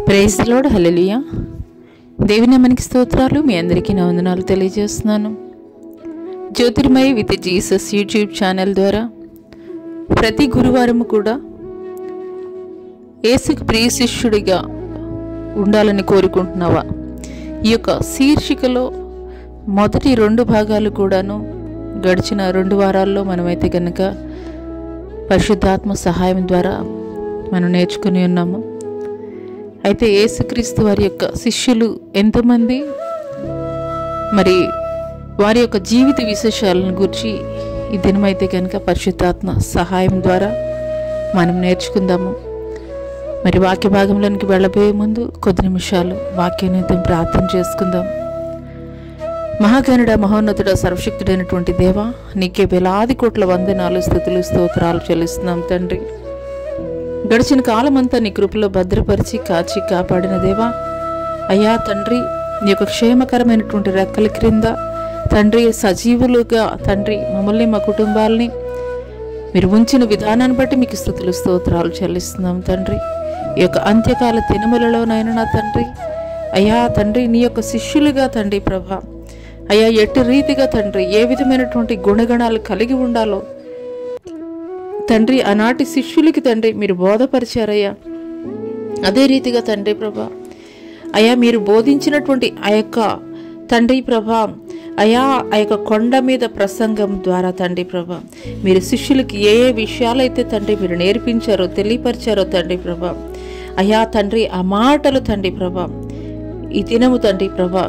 Praise the lord. హల్లెలూయా. దేవుని మనకి స్తోత్రాలు. మీ అందరికీ నా వందనాలు తెలియజేస్తున్నాను. Jyothirmayi with Jesus YouTube channel ద్వారా ప్రతి గురువారం కూడా యేసుకు ప్రియ శిష్యుడిగా ఉండాలని కోరుకుంటున్నావా? ఈ యొక్క శీర్షికలో మొదటి 2 భాగాలు కూడాను గడిచిన 2 వారాల్లో మనమైతే కనుక పరిశుద్ధాత్మ సహాయం ద్వారా మనం నేర్చుకుని ఉన్నాము. అయితే యేసుక్రీస్తు వారి యొక్క శిష్యులు ఎంతమంది, మరి వారి యొక్క జీవిత విశేషాలను గురించి ఈ దినమైతే కనుక పరిశుద్ధాత్మ సహాయం ద్వారా మనం నేర్చుకుందాము. మరి వాక్య భాగంలోనికి వెళ్ళబోయే ముందు కొద్ది నిమిషాలు వాక్యాన్ని ప్రార్థన చేసుకుందాం. మహాగణుడ, మహోన్నతుడ, సర్వశక్తుడైనటువంటి దేవా, నీకే వేలాది కోట్ల వందనాలు, స్తుతులు, స్తోత్రాలు చెల్లిస్తున్నాం తండ్రి. గడిచిన కాలమంతా నీ కృపలో భద్రపరిచి కాచి కాపాడిన దేవా, అయ్యా తండ్రి, నీ యొక్క క్షేమకరమైనటువంటి రెక్కల క్రింద తండ్రి సజీవులుగా తండ్రి మమ్మల్ని, మా కుటుంబాలని మీరు ఉంచిన విధానాన్ని బట్టి మీకు స్తుతులు, స్తోత్రాలు చెల్లిస్తున్నాం తండ్రి. ఈ యొక్క అంత్యకాల దినములలోనైనా నా తండ్రి, అయ్యా తండ్రి, నీ యొక్క శిష్యులుగా తండ్రి ప్రభా, అయ్యా ఎట్టి రీతిగా తండ్రి ఏ విధమైనటువంటి గుణగణాలు కలిగి ఉండాలో తండ్రి ఆనాటి శిష్యులకి తండ్రి మీరు బోధపరిచారయ్యా. అదే రీతిగా తండ్రి ప్రభా, అయ్యా మీరు బోధించినటువంటి ఆ యొక్క తండ్రి ప్రభా, అయా ఆ యొక్క కొండ మీద ప్రసంగం ద్వారా తండ్రి ప్రభా, మీరు శిష్యులకి ఏ ఏ విషయాలైతే తండ్రి మీరు నేర్పించారో, తెలియపరిచారో తండ్రి ప్రభా, అయా తండ్రి ఆ మాటలు తండ్రి ప్రభా ఈ దినము తండ్రి ప్రభా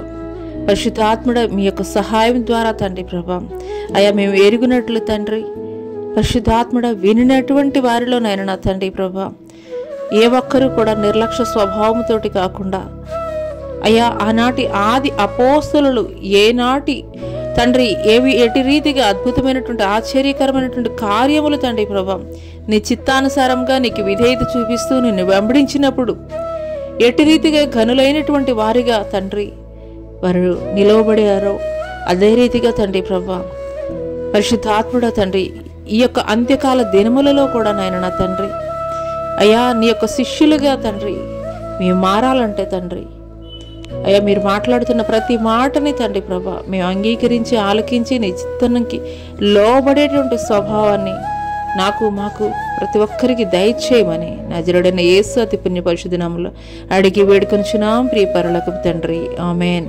పరిశుద్ధాత్ముడ మీ యొక్క సహాయం ద్వారా తండ్రి ప్రభా, అయా మేము ఎరుగునట్లు తండ్రి పరిశుద్ధాత్ముడ వినినటువంటి వారిలోనైనా నా తండ్రి ప్రభా ఏ ఒక్కరూ కూడా నిర్లక్ష్య స్వభావంతోటి కాకుండా, అయ్యా ఆనాటి ఆది అపోస్తలులు ఏనాటి తండ్రి ఎటి రీతిగా అద్భుతమైనటువంటి ఆశ్చర్యకరమైనటువంటి కార్యములు తండ్రి ప్రభా నీ చిత్తానుసారంగా నీకు విధేయత చూపిస్తూ నిన్ను వెంబడించినప్పుడు ఎటి రీతిగా ఘనులైనటువంటి వారిగా తండ్రి వారు నిలవబడారో అదే రీతిగా తండ్రి ప్రభా పరిశుద్ధాత్ముడ తండ్రి ఈ యొక్క అంత్యకాల దినములలో కూడా నాయన నా తండ్రి, అయ్యా నీ యొక్క శిష్యులుగా తండ్రి మేము మారాలంటే తండ్రి, అయ్యా మీరు మాట్లాడుతున్న ప్రతి మాటని తండ్రి ప్రభా మేము అంగీకరించి ఆలకించి నీ చిత్తానికి లోబడేటువంటి స్వభావాన్ని నాకు మాకు ప్రతి ఒక్కరికి దయచేయమని నజరుడైన యేసు అతి పుణ్య పరిశుద్ధ నామములో అడిగి వేడుకొనుచున్నాం ప్రియ పరలోకపు తండ్రి, ఆమేన్.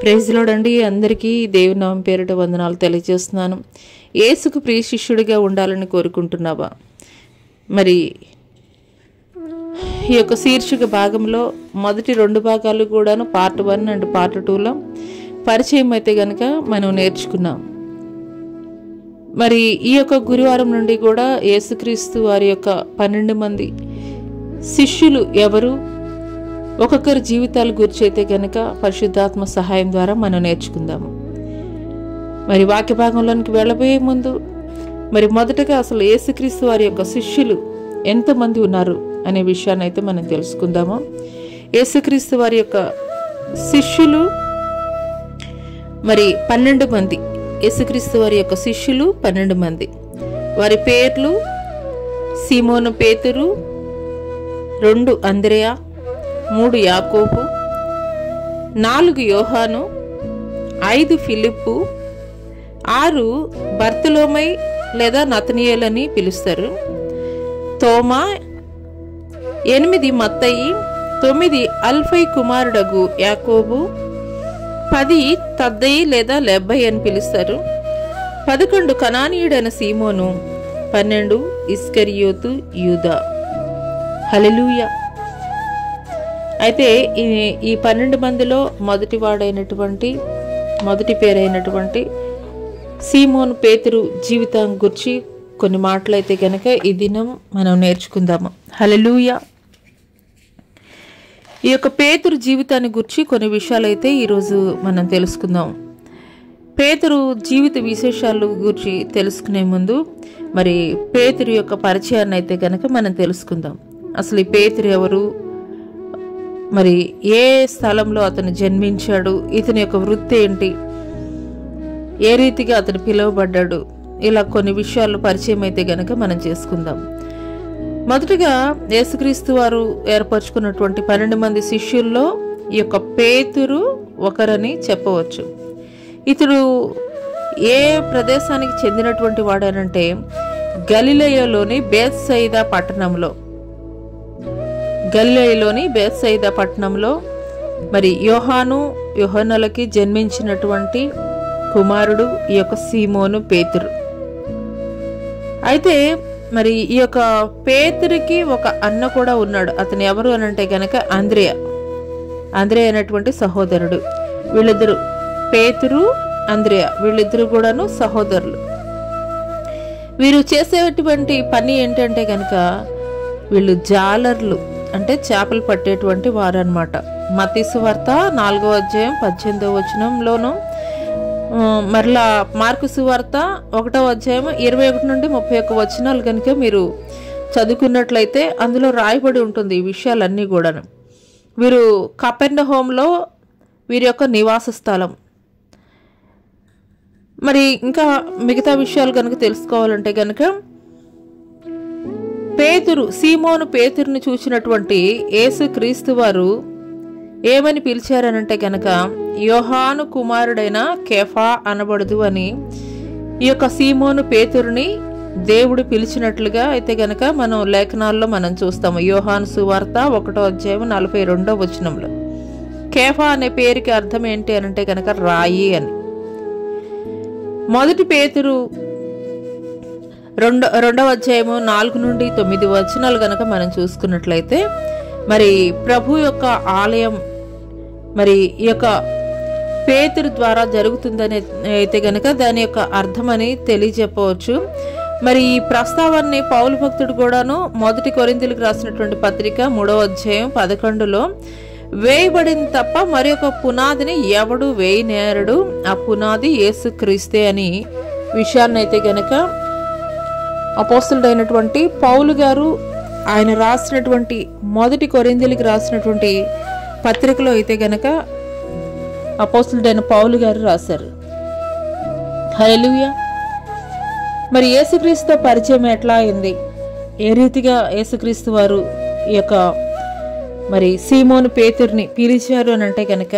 ప్రైజ్ ది లార్డ్ అండి. అందరికీ దేవుని నామం పేరిట వందనాలు తెలియజేస్తున్నాను. యేసుకు ప్రియ శిష్యుడిగా ఉండాలని కోరుకుంటున్నావా? మరి ఈ యొక్క శీర్షిక భాగంలో మొదటి 2 భాగాలు కూడాను పార్ట్ 1 అండ్ పార్ట్ 2లో పరిచయం అయితే కనుక మనం నేర్చుకున్నాం. మరి ఈ యొక్క గురువారం నుండి కూడా యేసుక్రీస్తు వారి యొక్క 12 మంది శిష్యులు ఎవరు, ఒక్కొక్కరి జీవితాల గురించి అయితే కనుక పరిశుద్ధాత్మ సహాయం ద్వారా మనం నేర్చుకుందాము. మరి వాక్య భాగంలోనికి వెళ్ళబోయే ముందు మరి మొదటగా అసలు యేసుక్రీస్తు వారి యొక్క శిష్యులు ఎంతమంది ఉన్నారు అనే విషయాన్ని అయితే మనం తెలుసుకుందాము. యేసుక్రీస్తు వారి యొక్క శిష్యులు మరి 12 మంది. యేసుక్రీస్తు వారి యొక్క శిష్యులు 12 మంది. వారి పేర్లు: సీమోను పేతురు, 2 అంద్రెయ, 3 యాకోబు, 4 యోహాను, 5 ఫిలిప్పు, 6 బర్తలోమై లేదా నతనీయేల్ అని పిలుస్తారు, తోమా, 8 మత్తయి, 9 అల్ఫై కుమారుడగు యాకోబు, 10 తద్దయి లేదా లెబ్బయి అని పిలుస్తారు, 11 కనానీయుడైన సీమోను, 12 ఇస్కరియోతు యూదా. హల్లెలూయా. అయితే ఈ 12 మందిలో మొదటి పేరైనటువంటి సీమోను పేతురు జీవితం గురించి కొన్ని మాటలైతే కనుక ఈ దినం మనం నేర్చుకుందాము. హల్లెలూయా. ఈ యొక్క పేతురు జీవితాన్ని గురించి కొన్ని విషయాలైతే ఈరోజు మనం తెలుసుకుందాం. పేతురు జీవిత విశేషాలు గురించి తెలుసుకునే ముందు మరి పేతురు యొక్క పరిచయాన్ని అయితే కనుక మనం తెలుసుకుందాం. అసలు ఈ పేతురు ఎవరు, మరి ఏ స్థలంలో అతను జన్మించాడు, ఇతని యొక్క వృత్తి ఏంటి, ఏ రీతిగా అతను పిలువబడ్డాడు, ఇలా కొన్ని విషయాలు పరిచయం అయితే గనక మనం చేసుకుందాం. మొదటగా యేసుక్రీస్తు వారు ఏర్పరచుకున్నటువంటి 12 మంది శిష్యుల్లో ఈ యొక్క పేతురు ఒకరని చెప్పవచ్చు. ఇతడు ఏ ప్రదేశానికి చెందినటువంటి వాడనంటే గలిలయలోని బేత్సయిదా పట్టణంలో మరి యోహానులకి జన్మించినటువంటి కుమారుడు ఈ యొక్క సీమోను పేతురు. అయితే మరి ఈ యొక్క పేతురికి ఒక అన్న కూడా ఉన్నాడు. అతను ఎవరు అనంటే గనక అంద్రేయ అనేటువంటి సహోదరుడు. వీళ్ళిద్దరు పేతురు, అంద్రేయ, వీళ్ళిద్దరు కూడాను సహోదరులు. వీరు చేసేటువంటి పని ఏంటంటే గనక వీళ్ళు జాలర్లు, అంటే చేపలు పట్టేటువంటి వారు అనమాట. మత్తయి సువార్త 4వ అధ్యాయం 18వ వచనంలోను, మరలా మార్కు సువార్త 1వ అధ్యాయం 21 నుండి 31 వచనాలు కనుక మీరు చదువుకున్నట్లయితే అందులో రాయబడి ఉంటుంది ఈ విషయాలన్నీ కూడాను. వీరు కపెర్నహూములో వీరి యొక్క నివాస స్థలం. మరి ఇంకా మిగతా విషయాలు కనుక తెలుసుకోవాలంటే కనుక సీమోను పేతురుని చూసినటువంటి యేసుక్రీస్తు వారు ఏమని పిలిచారనంటే గనక యోహాను కుమారుడైన కేఫా అనబడదు అని ఈ యొక్క సీమోను పేతురుని దేవుడు పిలిచినట్లుగా అయితే గనక మనం లేఖనాల్లో మనం చూస్తాము. యోహాను సువార్త 1వ అధ్యాయం 42వ వచనంలో కేఫా అనే పేరుకి అర్థం ఏంటి అనంటే గనక రాయి అని. మొదటి పేతురు 2వ అధ్యాయము 4 నుండి 9 వచనాలు గనక మనం చూసుకున్నట్లయితే మరి ప్రభు యొక్క ఆలయం మరి ఈ యొక్క పేతురు ద్వారా జరుగుతుందని అయితే గనక దాని యొక్క అర్థమని తెలియజెప్పవచ్చు. మరి ఈ ప్రస్తావాన్ని పౌలు భక్తుడు కూడాను 1 కొరింథీయులకు రాసినటువంటి పత్రిక 3వ అధ్యాయం 11లో వేయబడింది తప్ప మరి ఒక పునాదిని ఎవడు వేయనేరడు, ఆ పునాది యేసుక్రీస్తే అని విషయాన్ని అయితే గనక అపోస్తలుడైనటువంటి పౌలు గారు ఆయన రాసినటువంటి 1 కొరింథీయులకు రాసినటువంటి పత్రికలో అయితే గనక అపోస్తలుడైన పౌలు గారు రాశారు. హల్లెలూయా. మరి యేసుక్రీస్తుతో పరిచయం ఎట్లా అయింది, ఏ రీతిగా యేసుక్రీస్తు వారు ఈ యొక్క మరి సీమోను పేతురుని పిలిచారు అని అంటే కనుక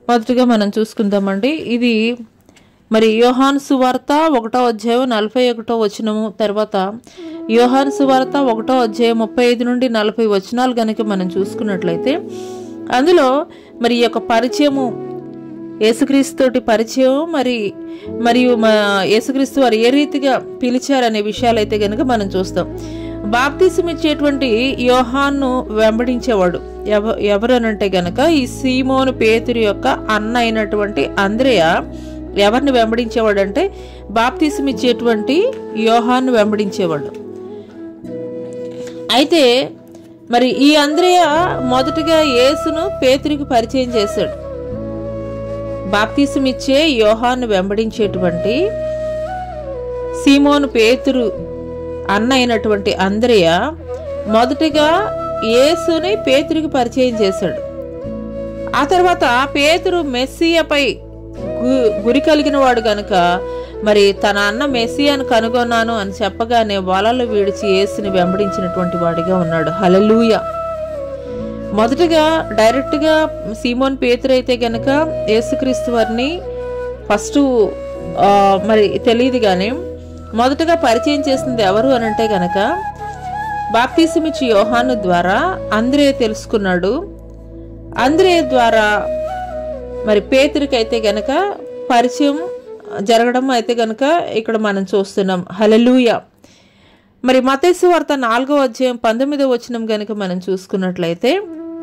మొదటిగా మనం చూసుకుందామండి. ఇది మరి యోహాను సువార్త 1వ అధ్యాయం 41వ వచనము, తర్వాత యోహాను సువార్త 1వ అధ్యాయం 35 నుండి 40 వచనాలు కనుక మనం చూసుకున్నట్లయితే అందులో మరి ఈ యొక్క పరిచయము యేసుక్రీస్తుతోటి పరిచయం మరియు యేసుక్రీస్తు వారు ఏ రీతిగా పిలిచారనే విషయాలు అయితే కనుక మనం చూస్తాం. బాప్తిసం ఇచ్చేటువంటి యోహాను వెంబడించేవాడు ఎవరనంటే గనక ఈ సీమోను పేతురు యొక్క అన్న అయినటువంటి అంద్రేయ ఎవరిని వెంబడించేవాడు అంటే బాప్తిసం ఇచ్చేటువంటి యోహాను వెంబడించేవాడు. అయితే మరి ఈ అంద్రేయ మొదటగా యేసును పేతురికి పరిచయం చేశాడు. బాప్తిసం ఇచ్చే యోహాను వెంబడించేటువంటి సీమోను పేతురు అన్న అయినటువంటి అంద్రేయ మొదటిగా యేసుని పేతురికి పరిచయం చేశాడు. ఆ తర్వాత పేతురు మెస్సియాపై గురి కలిగిన వాడు గనుక మరి తన అన్న మెస్సియాను కనుగొన్నాను అని చెప్పగానే వలలు విడిచి యేసుని వెంబడించినటువంటి వాడిగా ఉన్నాడు. హల్లెలూయా. మొదటగా డైరెక్ట్గా సీమోన్ పేతురు అయితే గనక యేసుక్రీస్తు వారిని ఫస్ట్ మరి తెలియదు, కానీ మొదటగా పరిచయం చేసింది ఎవరు అనంటే గనక బాప్తిసం ఇచ్చి యోహాను ద్వారా అంద్రేయ తెలుసుకున్నాడు. అంద్రేయ ద్వారా మరి పేతురికి అయితే గనక పరిచయం జరగడం అయితే గనక ఇక్కడ మనం చూస్తున్నాం. హల్లెలూయా. మరి మత్తయి సువార్త 4వ అధ్యాయం 19వ వచనం గనక మనం చూసుకున్నట్లయితే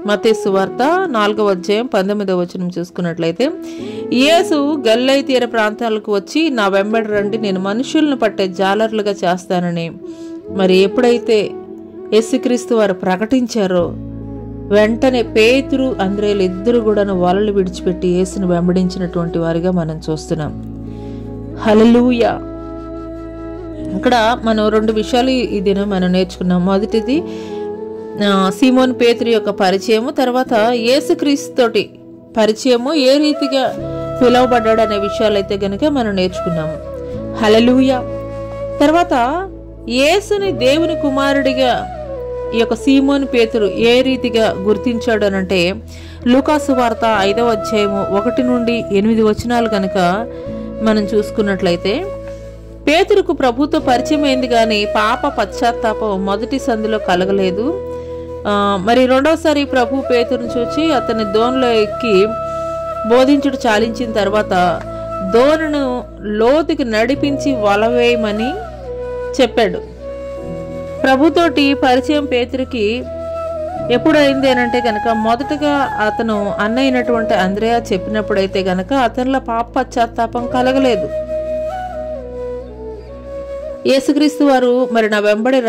మత్తయి సువార్త 4వ అధ్యాయం 19వ వచనం చూసుకున్నట్లయితే యేసు గలిలయ తీర ప్రాంతాలకు వచ్చి నా వెంబడి రండి, నేను మనుషులను పట్టే జాలర్లుగా చేస్తానని మరి ఎప్పుడైతే యేసుక్రీస్తు వారు ప్రకటించారో వెంటనే పేతురు అంద్రేయులు ఇద్దరు కూడా వలలు విడిచిపెట్టి యేసును వెంబడించినటువంటి వారిగా మనం చూస్తున్నాం. హల్లెలూయా. ఇక్కడ మనం 2 విషయాలు ఈ దినం మనం నేర్చుకున్నాం. మొదటిది సీమోన్ పేతురు యొక్క పరిచయము, తర్వాత యేసుక్రీస్తుతోటి పరిచయము ఏ రీతిగా పిలువబడ్డాడు అనే విషయాలు అయితే గనుక మనం నేర్చుకున్నాము. హల్లెలూయా. తర్వాత యేసుని దేవుని కుమారుడిగా ఈ యొక్క సీమోను పేతురు ఏ రీతిగా గుర్తించాడు అనంటే, లూకాసు వార్త 5వ అధ్యాయము 1 నుండి 8 వచనాలు కనుక మనం చూసుకున్నట్లయితే, పేతురుకు ప్రభుతో పరిచయం అయింది కానీ పాప పశ్చాత్తాపం మొదటి సంధిలో కలగలేదు. మరి రెండవసారి ప్రభు పేతురుని చూచి అతని దోణిలో ఎక్కి బోధించుడు చాలించిన తర్వాత దోణను లోతుకి నడిపించి వలవేయమని చెప్పాడు. ప్రభుతోటి పరిచయం పేతురికి ఎప్పుడైంది అనంటే కనుక, మొదటగా అతను అన్న అయినటువంటి అంద్రేయ చెప్పినప్పుడైతే కనుక అతనిలో పాప పశ్చాత్తాపం కలగలేదు. యేసుక్రీస్తు వారు మరి నా వెంబడి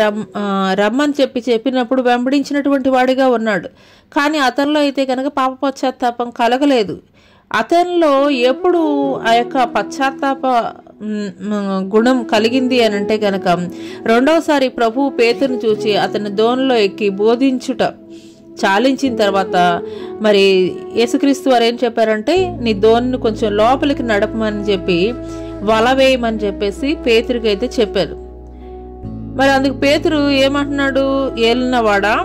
రమ్మని చెప్పినప్పుడు వెంబడించినటువంటి వాడిగా ఉన్నాడు. కానీ అతనిలో అయితే కనుక పాప పశ్చాత్తాపం కలగలేదు. అతనిలో ఎప్పుడు ఆ యొక్క పశ్చాత్తాప గుణం కలిగింది అని అంటే కనుక, రెండవసారి ప్రభు పేతురుని చూచి అతని దోణిలో ఎక్కి బోధించుట చాలించిన తర్వాత మరి యేసుక్రీస్తు వారు ఏం చెప్పారంటే, నీ దోణిని కొంచెం లోపలికి నడపమని చెప్పి వల వేయమని చెప్పేసి పేతురికి అయితే చెప్పారు. మరి అందుకు పేతురు ఏమంటున్నాడు, ఏలినవాడా,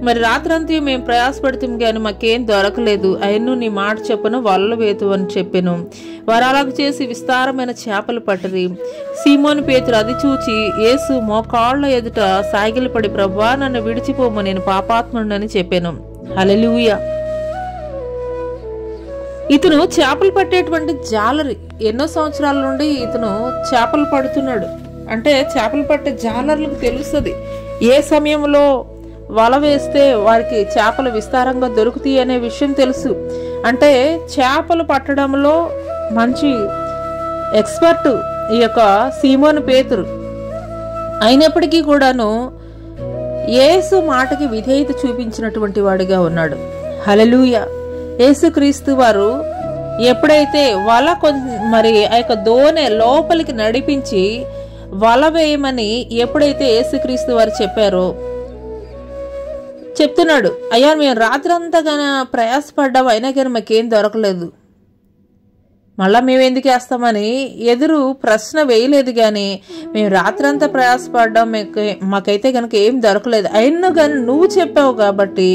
మరి రాత్రంతా మేము ప్రయాసపడతాం కానీ మాకేం దొరకలేదు, అయిను నీ మాట చెప్పను వలలు వేతు అని చెప్పాను. వారు అలాగ చేసి విస్తారమైన చేపలు పట్టిరి. సీమోను పేతురు అది చూచి యేసు మోకాళ్ళ ఎదుట సాగిలపడి, ప్రభువా నన్ను విడిచిపోము, నేను పాపాత్ముడని చెప్పాను. హల్లెలూయా. ఇతను చేపలు పట్టేటువంటి జాలరి. ఎన్నో సంవత్సరాల నుండి ఇతను చేపలు పడుతున్నాడు. అంటే చేపలు పట్టే జాలర్లకు తెలుస్తుంది ఏ సమయంలో వల వేస్తే వారికి చేపలు విస్తారంగా దొరుకుతాయి అనే విషయం తెలుసు. అంటే చేపలు పట్టడంలో మంచి ఎక్స్పర్ట్ ఈ యొక్క సీమోను పేతురు. అయినప్పటికీ కూడాను యేసు మాటకి విధేయత చూపించినటువంటి వాడిగా ఉన్నాడు. హల్లెలూయా. యేసుక్రీస్తు వారు ఎప్పుడైతే వల మరి ఆ యొక్క దోణె లోపలికి నడిపించి వల వేయమని ఎప్పుడైతే యేసుక్రీస్తు వారు చెప్పారో, చెప్తున్నాడు, అయ్యా మేము రాత్రంతా కానీ ప్రయాసపడ్డాం అయినా కానీ మాకేం దొరకలేదు, మళ్ళా మేము ఎందుకు వేస్తామని ఎదురు ప్రశ్న వేయలేదు. కానీ మేము రాత్రంతా ప్రయాసపడ్డాం, మాకైతే కనుక ఏం దొరకలేదు, అయినా కానీ నువ్వు చెప్పావు కాబట్టి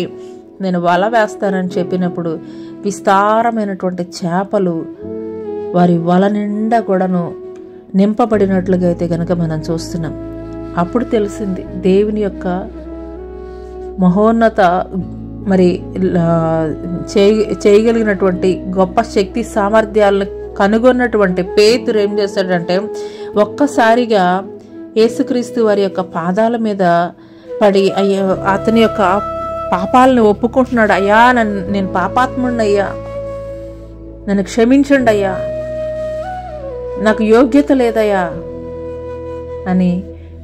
నేను వల వేస్తానని చెప్పినప్పుడు విస్తారమైనటువంటి చేపలు వారి వల నిండా కూడాను నింపబడినట్లుగా అయితే కనుక మనం చూస్తున్నాం. అప్పుడు తెలిసింది దేవుని యొక్క మహోన్నత మరి చేయగలిగినటువంటి గొప్ప శక్తి సామర్థ్యాలను కనుగొన్నటువంటి పేతురు ఏం చేస్తాడంటే, ఒక్కసారిగా యేసుక్రీస్తు వారి యొక్క పాదాల మీద పడి అతని యొక్క పాపాలను ఒప్పుకుంటున్నాడు. అయ్యా నేను పాపాత్ముడిని అయ్యా, నన్ను క్షమించండి అయ్యా, నాకు యోగ్యత లేదయ్యా అని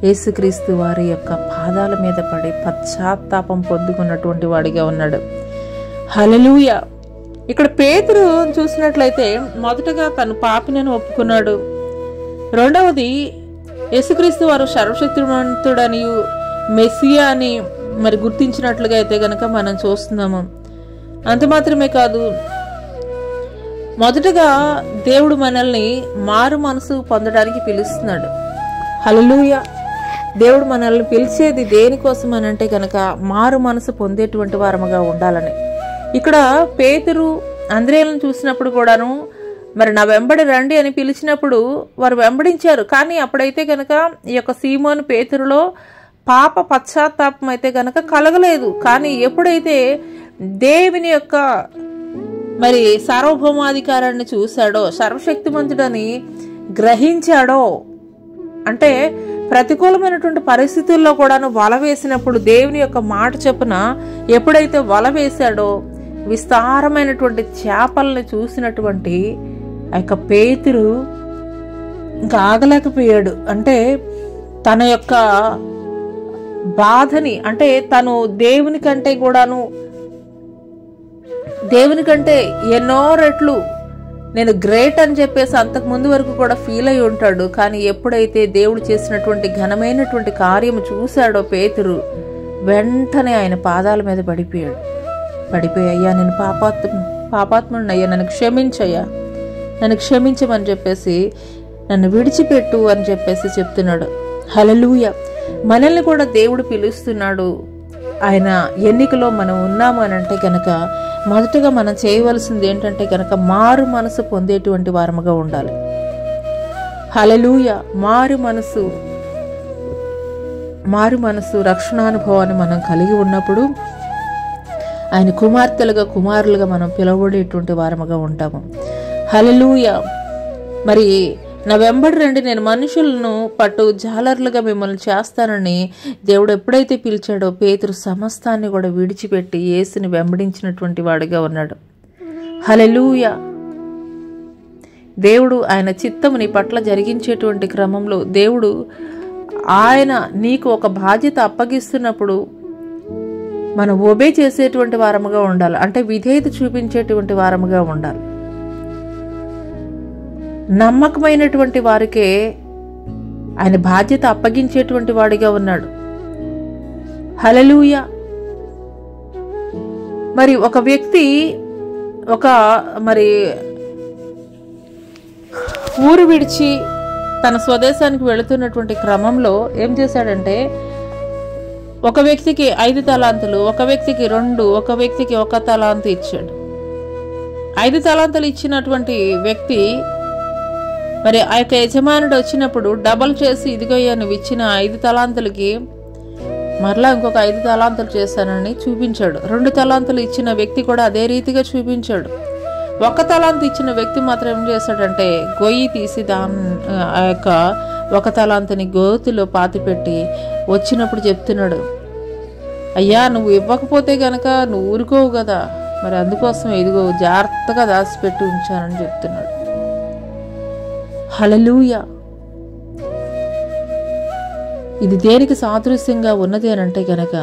యేసుక్రీస్తు వారి యొక్క పాదాల మీద పడి పశ్చాత్తాపం పొందుకున్నటువంటి వాడిగా ఉన్నాడు. హల్లెలూయా. ఇక్కడ పేతురు చూసినట్లయితే మొదటగా తను పాపినని ఒప్పుకున్నాడు. రెండవది యేసుక్రీస్తు వారు సర్వశక్తిమంతుడని మెస్సియా అని మరి గుర్తించినట్లుగా అయితే గనక మనం చూస్తున్నాము. అంత మాత్రమే కాదు, మొదటగా దేవుడు మనల్ని మారు మనసు పొందడానికి పిలుస్తున్నాడు. హల్లెలూయా. దేవుడు మనల్ని పిలిచేది దేనికోసం అని అంటే కనుక మారు మనసు పొందేటువంటి వారముగా ఉండాలని. ఇక్కడ పేతురు అంద్రేయులను చూసినప్పుడు కూడాను మరి నా వెంబడి రండి అని పిలిచినప్పుడు వారు వెంబడించారు. కానీ అప్పుడైతే కనుక ఈ యొక్క సీమోను పేతురులో పాప పశ్చాత్తాపం అయితే కనుక కలగలేదు. కానీ ఎప్పుడైతే దేవుని యొక్క మరి సార్వభౌమాధికారాన్ని చూశాడో, సర్వశక్తిమంతుడని గ్రహించాడో, అంటే ప్రతికూలమైనటువంటి పరిస్థితుల్లో కూడాను వల వేసినప్పుడు దేవుని యొక్క మాట చొప్పున ఎప్పుడైతే వల వేశాడో విస్తారమైనటువంటి చేపల్ని చూసినటువంటి ఆ యొక్క పేతురు ఇంకా ఆగలేకపోయాడు. అంటే తన యొక్క బాధని, అంటే తను దేవుని కంటే ఎన్నో రెట్లు నేను గ్రేట్ అని చెప్పేసి అంతకు ముందు వరకు కూడా ఫీల్ అయి ఉంటాడు. కానీ ఎప్పుడైతే దేవుడు చేసినటువంటి ఘనమైనటువంటి కార్యము చూశాడో పేతురు, వెంటనే ఆయన పాదాల మీద పడిపోయి అయ్యా నేను పాపాత్ముడిని అయ్యా, నన్ను క్షమించయ్యా, నన్ను క్షమించమని చెప్పేసి, నన్ను విడిచిపెట్టు అని చెప్పేసి చెప్తున్నాడు. హల్లెలూయా. మనల్ని కూడా దేవుడు పిలుస్తున్నాడు. ఆయన ఎన్నికలో మనం ఉన్నాము అని అంటే కనుక మొదటగా మనం చేయవలసింది ఏంటంటే కనుక మారు మనసు పొందేటువంటి వారముగా ఉండాలి. హల్లెలూయా. మారు మనసు రక్షణానుభవాన్ని మనం కలిగి ఉన్నప్పుడు ఆయన కుమార్తెలుగా కుమారులుగా మనం పిలువబడేటువంటి వారముగా ఉంటాము. హల్లెలూయా. మరి నా వెంబడి రండి, నేను మనుషులను పట్టు జాలర్లుగా మిమ్మల్ని చేస్తానని దేవుడు ఎప్పుడైతే పిలిచాడో పేతురు సమస్తాన్ని కూడా విడిచిపెట్టి యేసుని వెంబడించినటువంటి వాడిగా ఉన్నాడు. హల్లెలూయా. దేవుడు ఆయన చిత్తము నీ పట్ల జరిగించేటువంటి క్రమంలో దేవుడు ఆయన నీకు ఒక బాధ్యత అప్పగిస్తున్నప్పుడు మనం ఒబే చేసేటువంటి వారముగా ఉండాలి. అంటే విధేయత చూపించేటువంటి వారముగా ఉండాలి. నమ్మకమైనటువంటి వారికే ఆయన బాధ్యత అప్పగించేటువంటి వాడిగా ఉన్నాడు. హల్లెలూయా. మరి ఒక వ్యక్తి మరి ఊరు విడిచి తన స్వదేశానికి వెళుతున్నటువంటి క్రమంలో ఏం చేశాడంటే, ఒక వ్యక్తికి 5 తలాంతులు, ఒక వ్యక్తికి 2, ఒక వ్యక్తికి 1 తలాంతు ఇచ్చాడు. 5 తలాంతులు ఇచ్చినటువంటి వ్యక్తి మరి ఆ యొక్క యజమానుడు వచ్చినప్పుడు డబల్ చేసి, ఇదిగోయ్యా నువ్వు ఇచ్చిన 5 తలాంతులకి మరలా ఇంకొక 5 తలాంతులు చేశానని చూపించాడు. 2 తలాంతులు ఇచ్చిన వ్యక్తి కూడా అదే రీతిగా చూపించాడు. 1 తలాంతు ఇచ్చిన వ్యక్తి మాత్రం ఏం చేశాడంటే గొయ్యి తీసి ఆ యొక్క 1 తలాంతుని గోతిలో పాతిపెట్టి వచ్చినప్పుడు చెప్తున్నాడు, అయ్యా నువ్వు ఇవ్వకపోతే గనక నువ్వు ఊరుకోవు కదా, మరి అందుకోసం ఇదిగో జాగ్రత్తగా దాచిపెట్టి ఉంచానని చెప్తున్నాడు. హల్లెలూయా. ఇది దేనికి సాదృశ్యంగా ఉన్నది అని అంటే గనక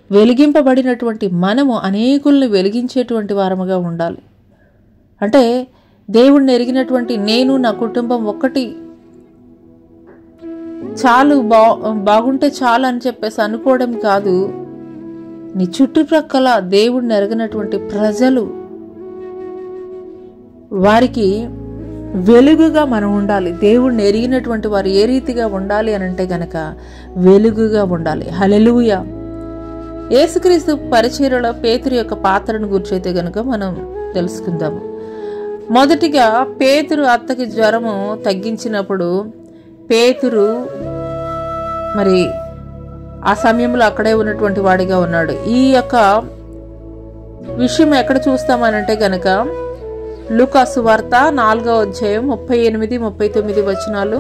వెలిగింపబడినటువంటి మనము అనేకుల్ని వెలిగించేటువంటి వారముగా ఉండాలి. అంటే దేవుణ్ణి ఎరిగినటువంటి నేను, నా కుటుంబం ఒక్కటి చాలు, బాగుంటే చాలు అని చెప్పేసి అనుకోవడం కాదు. నీ చుట్టుప్రక్కల దేవుణ్ణి ఎరగినటువంటి ప్రజలు, వారికి వెలుగుగా మనం ఉండాలి. దేవుణ్ణి ఎరిగినటువంటి వారు ఏ రీతిగా ఉండాలి అని అంటే గనక వెలుగుగా ఉండాలి. హల్లెలూయా. యేసుక్రీస్తు పరిచర్యలో పేతురు యొక్క పాత్రను గురించి అయితే గనుక మనం తెలుసుకుందాము. మొదటిగా పేతురు అత్తకి జ్వరము తగ్గించినప్పుడు పేతురు మరి ఆ సమయంలో అక్కడే ఉన్నటువంటి వాడిగా ఉన్నాడు. ఈ యొక్క విషయం ఎక్కడ చూస్తామనంటే గనక లూకా సువార్త 4వ అధ్యాయం 38-39 వచనాలు,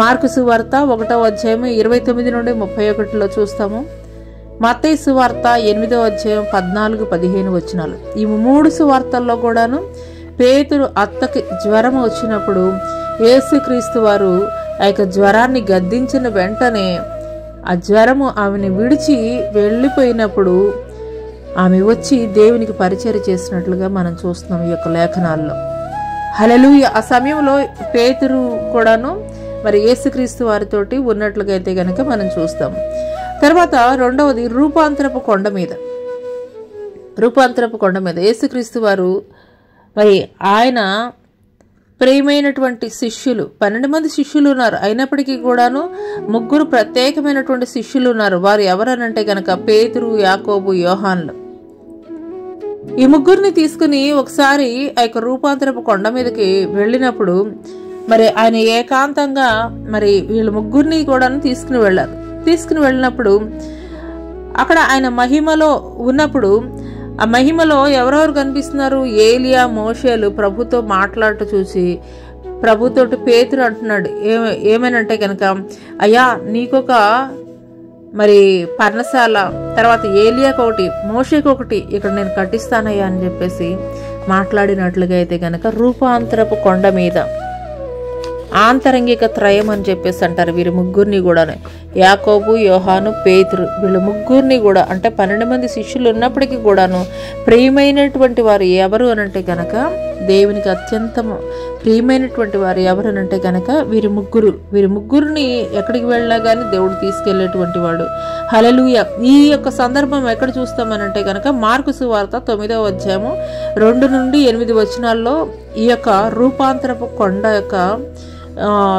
మార్కు సువార్త 1వ అధ్యాయం 29 నుండి 31లో చూస్తాము. మత్తయి సువార్త 8వ అధ్యాయం 14-15 వచనాలు. ఈ 3 సువార్తల్లో కూడాను పేతురు అత్తకి జ్వరం వచ్చినప్పుడు యేసుక్రీస్తు వారు ఆ యొక్క జ్వరాన్ని గద్దించిన వెంటనే ఆ జ్వరము ఆమెను విడిచి వెళ్ళిపోయినప్పుడు ఆమె వచ్చి దేవునికి పరిచర్య చేసినట్లుగా మనం చూస్తున్నాం ఈ యొక్క లేఖనాల్లో. హల్లెలూయా. ఆ సమయంలో పేతురు కూడాను మరి యేసుక్రీస్తు వారితోటి ఉన్నట్లుగా అయితే గనక మనం చూస్తాము. తర్వాత రెండవది రూపాంతరపు కొండ మీద యేసుక్రీస్తు వారు మరి ఆయన ప్రియమైనటువంటి శిష్యులు 12 మంది శిష్యులు ఉన్నారు. అయినప్పటికీ కూడాను 3 ప్రత్యేకమైనటువంటి శిష్యులు ఉన్నారు. వారు ఎవరనంటే గనక పేతురు, యాకోబు, యోహాన్లు. ఈ 3 తీసుకుని ఒకసారి ఆ యొక్క రూపాంతరపు కొండ మీదకి వెళ్ళినప్పుడు మరి ఆయన ఏకాంతంగా మరి వీళ్ళు 3 కూడాను తీసుకుని వెళ్ళినప్పుడు అక్కడ ఆయన మహిమలో ఉన్నప్పుడు ఆ మహిమలో ఎవరెవరు కనిపిస్తున్నారు? ఏలియా, మోషేలు ప్రభుతో మాట్లాడుతూ చూసి ప్రభుతోటి పేతురు అంటున్నాడు ఏమనంటే కనుక, అయ్యా నీకొక మరి పర్ణశాల, తర్వాత ఏలియాకొకటి, మోషేకొకటి ఇక్కడ నేను కట్టిస్తానయ్యా అని చెప్పేసి మాట్లాడినట్లుగా అయితే కనుక రూపాంతరపు కొండ మీద ఆంతరంగిక త్రయం అని చెప్పేసి అంటారు. వీరి 3 కూడా యాకోబు, యోహాను, పేతురు, వీళ్ళు 3 కూడా అంటే 12 మంది శిష్యులు ఉన్నప్పటికీ కూడాను ప్రియమైనటువంటి వారు ఎవరు అనంటే కనుక దేవునికి అత్యంత ప్రియమైనటువంటి వారు ఎవరు అనంటే కనుక వీరి 3 ఎక్కడికి వెళ్ళినా కానీ దేవుడు తీసుకెళ్లేటువంటి వాడు. హల్లెలూయా. ఈ యొక్క సందర్భం ఎక్కడ చూస్తామనంటే కనుక మార్కు సువార్త 9వ అధ్యాయము 2 నుండి 8 వచనాల్లో ఈ యొక్క రూపాంతరపు కొండ యొక్క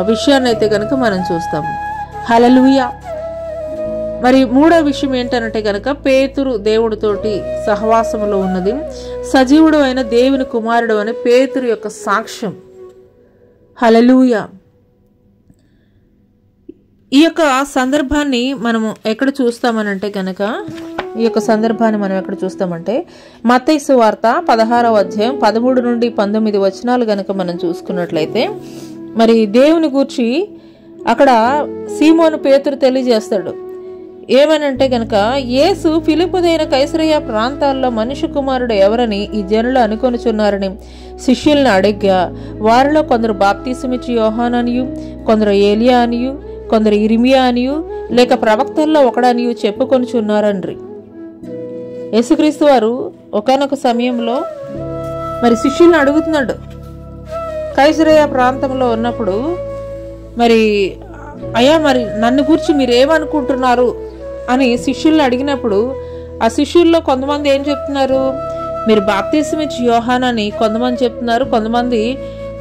విషయాన్ని అయితే కనుక మనం చూస్తాము. హల్లెలూయా. మరి మూడో విషయం ఏంటంటే కనుక పేతురు దేవుడితోటి సహవాసంలో ఉన్నది. సజీవుడు అయిన దేవుని కుమారుడు అని పేతురు యొక్క సాక్ష్యం. హల్లెలూయా. ఈ యొక్క సందర్భాన్ని మనము ఎక్కడ చూస్తామనంటే కనుక మత్తయి సువార్త 16వ అధ్యాయం 13 నుండి 19 వచనాలు గనక మనం చూసుకున్నట్లయితే, మరి దేవుని గూర్చి అక్కడ సీమోను పేతురు తెలియజేస్తాడు. ఏమనంటే కనుక, యేసు ఫిలిప్పుదైన కైసరయ ప్రాంతాల్లో మనుష్య కుమారుడు ఎవరని ఈ జనులు అనుకొనుచున్నారని శిష్యుల్ని అడిగా, వారిలో కొందరు బాప్తీసమిచ్చి యోహాను అనియు, కొందరు ఏలియా అనియు, కొందరు ఇర్మియా అనియు, లేక ప్రవక్తల్లో ఒకడనియు చెప్పుకొనుచున్నారండ్రి. యేసుక్రీస్తు వారు ఒకానొక సమయంలో మరి శిష్యుల్ని అడుగుతున్నాడు. కైసరయ ప్రాంతంలో ఉన్నప్పుడు, మరి అయ్యా మరి నన్ను గురించి మీరేమనుకుంటున్నారు అని శిష్యుల్ని అడిగినప్పుడు, ఆ శిష్యుల్లో కొంతమంది ఏం చెప్తున్నారు, మీరు బాప్తీసమిచ్చి యోహాను అని కొంతమంది చెప్తున్నారు, కొంతమంది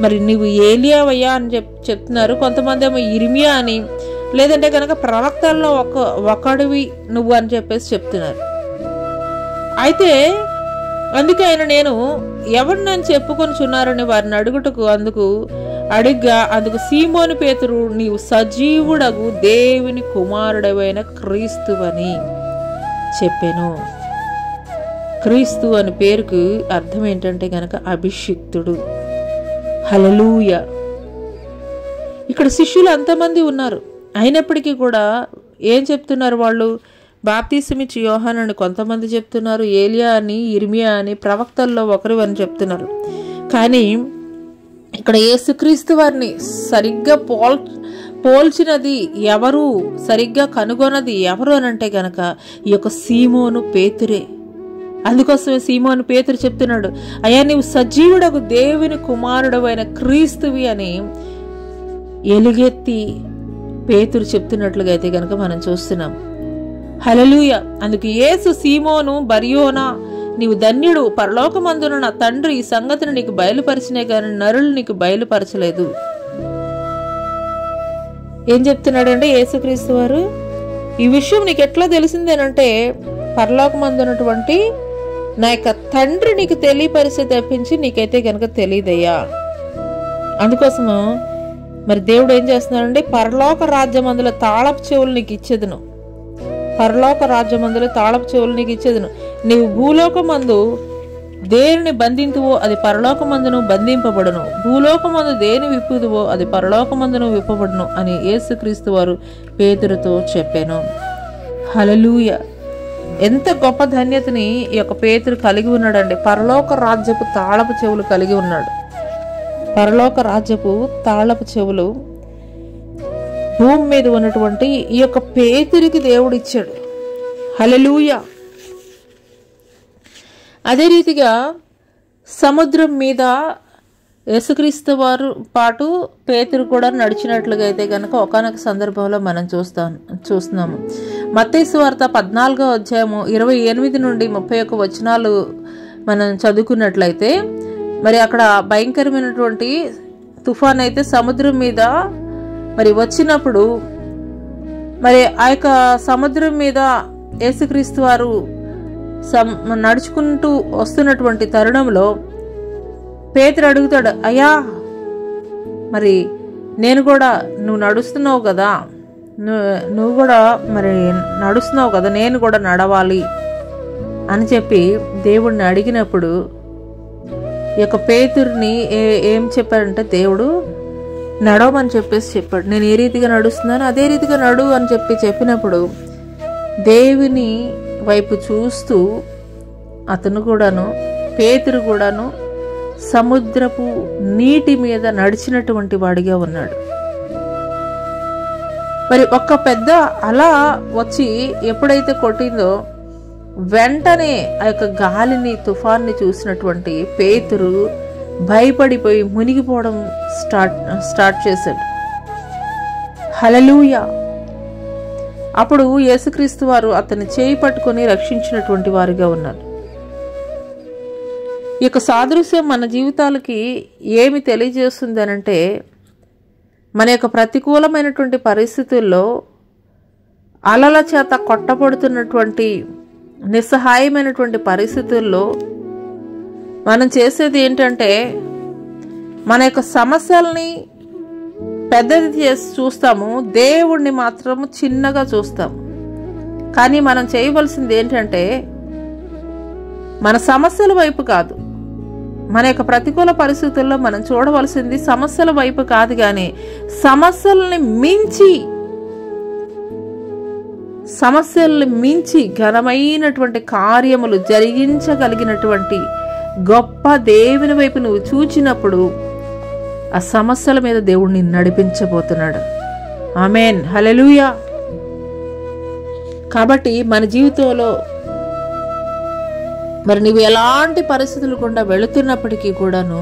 మరి నువ్వు ఏలియావయ్యా అని చెప్తున్నారు, కొంతమంది ఏమో ఇర్మియా అని, లేదంటే కనుక ప్రవక్తల్లో ఒకడివి నువ్వు అని చెప్పేసి చెప్తున్నారు. అయితే అందుకే ఆయన నేను ఎవరు నన్ను చెప్పుకొనిచున్నారని వారిని అడుగుటకు అందుకు సీమోను పేతురు, నీవు సజీవుడగు దేవుని కుమారుడవైన క్రీస్తువని చెప్పాను. క్రీస్తు అని పేరుకు అర్థం ఏంటంటే గనక అభిషిక్తుడు. హల్లెలూయా. ఇక్కడ శిష్యులు అంతమంది ఉన్నారు, అయినప్పటికీ కూడా ఏం చెప్తున్నారు వాళ్ళు? బాప్తీసమిచ్చి యోహాను అని కొంతమంది చెప్తున్నారు, ఏలియా అని, ఇర్మియా అని, ప్రవక్తల్లో ఒకరు అని చెప్తున్నారు. కానీ ఇక్కడ యేసుక్రీస్తు వారిని సరిగ్గా పోల్చినది ఎవరు, సరిగ్గా కనుగొన్నది ఎవరు అని అంటే గనక ఈ యొక్క సీమోను పేతురే. అందుకోసమే సీమోను పేతురు చెప్తున్నాడు, అయ్యా నీవు సజీవుడకు దేవుని కుమారుడవైన క్రీస్తువి అని ఎలుగెత్తి పేతురు చెప్తున్నట్లుగా అయితే కనుక మనం చూస్తున్నాం. హల్లెలూయా. అందుకు యేసు సీమోను బర్యోనా, నీవు ధన్యుడు, పరలోకమందున నా తండ్రి ఈ సంగతిని నీకు బయలుపరిచినే కానీ నరులు నీకు బయలుపరచలేదు. ఏం చెప్తున్నాడంటే యేసుక్రీస్తు వారు, ఈ విషయం నీకు ఎట్లా తెలిసిందేనంటే పరలోకమందున్నటువంటి నా యొక్క తండ్రి నీకు తెలియపరిచే తప్పించి నీకైతే కనుక తెలియదయ్యా. అందుకోసము మరి దేవుడు ఏం చేస్తున్నాడంటే పరలోక రాజ్యమందుల తాళపు చెవులు నీకు ఇచ్చేదను, పరలోక రాజ్యమందుల తాళపు చెవులు నీకు ఇచ్చేదను. నీవు భూలోకమందు దేనిని బంధింతువో అది పరలోకమందును బంధింపబడును, భూలోకమందు దేని విప్పుదువో అది పరలోకమందును విప్పబడును అని యేసుక్రీస్తు వారు పేతురుతో చెప్పాను. హల్లెలూయా. ఎంత గొప్ప ధన్యతని ఈ యొక్క పేతురు కలిగి ఉన్నాడండి. పరలోక రాజ్యపు తాళపు చెవులు కలిగి ఉన్నాడు. పరలోక రాజ్యపు తాళపు చెవులు భూమి మీద ఉన్నటువంటి ఈ యొక్క పేతురికి దేవుడు ఇచ్చాడు. హల్లెలూయా. అదే రీతిగా సముద్రం మీద యేసుక్రీస్తు వారు పాటు పేతురు కూడా నడిచినట్లుగా అయితే కనుక ఒకానొక సందర్భంలో మనం చూస్తున్నాము. మత్తయి సువార్త 14వ అధ్యాయము 28 నుండి 31 వచనాలు మనం చదువుకున్నట్లయితే, మరి అక్కడ భయంకరమైనటువంటి తుఫాన్ అయితే సముద్రం మీద మరి వచ్చినప్పుడు, మరి ఆ యొక్క సముద్రం మీద యేసుక్రీస్తు వారు నడుచుకుంటూ వస్తున్నటువంటి తరుణంలో పేతురు అడుగుతాడు, అయ్యా మరి నేను కూడా నువ్వు నడుస్తున్నావు కదా, నువ్వు కూడా మరి నడుస్తున్నావు కదా, నేను కూడా నడవాలి అని చెప్పి దేవుడిని అడిగినప్పుడు ఈ యొక్క పేతుర్ని ఏం చెప్పాడంటే దేవుడు నడవమని చెప్పేసి చెప్పాడు. నేను ఏ రీతిగా నడుస్తున్నాను అదే రీతిగా నడు అని చెప్పినప్పుడు దేవుని వైపు చూస్తూ అతను కూడాను పేతురు కూడాను సముద్రపు నీటి మీద నడిచినటువంటి వాడిగా ఉన్నాడు. మరి ఒక్క పెద్ద అలా వచ్చి ఎప్పుడైతే కొట్టిందో వెంటనే ఆ యొక్క గాలిని తుఫాన్ని చూసినటువంటి పేతురు భయపడిపోయి మునిగిపోవడం స్టార్ట్ చేశాడు. హల్లెలూయా. అప్పుడు యేసుక్రీస్తు వారు అతన్ని చేయి పట్టుకొని రక్షించినటువంటి వారిగా ఉన్నారు. ఈ యొక్క సాదృశ్యం మన జీవితాలకి ఏమి తెలియజేస్తుంది అనంటే, మన యొక్క ప్రతికూలమైనటువంటి పరిస్థితుల్లో అలల చేత కొట్టబడుతున్నటువంటి నిస్సహాయమైనటువంటి పరిస్థితుల్లో మనం చేసేది ఏంటంటే మన యొక్క సమస్యల్ని పెద్దది చేసి చూస్తాము, దేవుణ్ణి మాత్రం చిన్నగా చూస్తాము. కానీ మనం చేయవలసింది ఏంటంటే మన సమస్యల వైపు కాదు, మన యొక్క ప్రతికూల పరిస్థితుల్లో మనం చూడవలసింది సమస్యల వైపు కాదు, కానీ సమస్యల్ని మించి ఘనమైనటువంటి కార్యములు జరిగించగలిగినటువంటి గొప్ప దేవుని వైపు నువ్వు చూచినప్పుడు ఆ సమస్యల మీద దేవుడిని నడిపించబోతున్నాడు. ఆమేన్, హల్లెలూయా. కాబట్టి మన జీవితంలో మరి నువ్వు ఎలాంటి పరిస్థితులు గుండా వెళుతున్నప్పటికీ కూడాను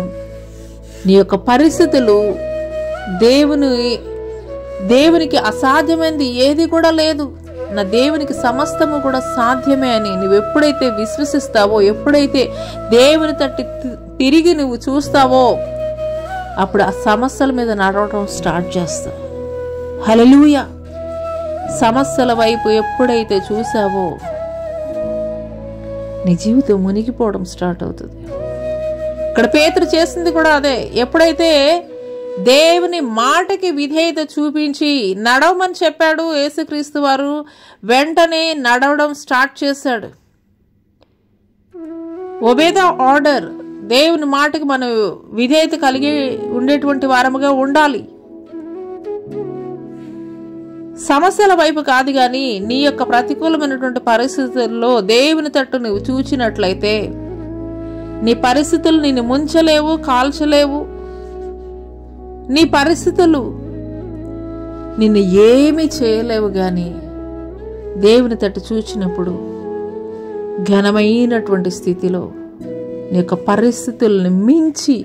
నీ యొక్క పరిస్థితులు దేవునికి అసాధ్యమైనది ఏది కూడా లేదు. నా దేవునికి సమస్తము కూడా సాధ్యమే అని నువ్వు ఎప్పుడైతే విశ్వసిస్తావో, ఎప్పుడైతే దేవుని తట్టి తిరిగి నువ్వు చూస్తావో, అప్పుడు ఆ సమస్యల మీద నడవడం స్టార్ట్ చేస్తావు. హల్లెలూయా. సమస్యల వైపు ఎప్పుడైతే చూసావో నీ జీవితం మునిగిపోవడం స్టార్ట్ అవుతుంది. ఇక్కడ పేతురు చేసింది కూడా అదే. ఎప్పుడైతే దేవుని మాటకి విధేయత చూపించి నడవమని చెప్పాడు యేసుక్రీస్తు వారు, వెంటనే నడవడం స్టార్ట్ చేశాడు. Obey the order. దేవుని మాటకి మనం విధేయత కలిగి ఉండేటువంటి వారముగా ఉండాలి. సమస్యల వైపు కాదు, కానీ నీ యొక్క ప్రతికూలమైనటువంటి పరిస్థితుల్లో దేవుని తట్టు నువ్వు చూచినట్లయితే నీ పరిస్థితులు నిన్ను ముంచలేవు, కాల్చలేవు. నీ పరిస్థితులు నిన్ను ఏమీ చేయలేవు, కానీ దేవుని తట్టు చూచినప్పుడు ఘనమైనటువంటి స్థితిలో నీ యొక్క పరిస్థితుల్ని మించి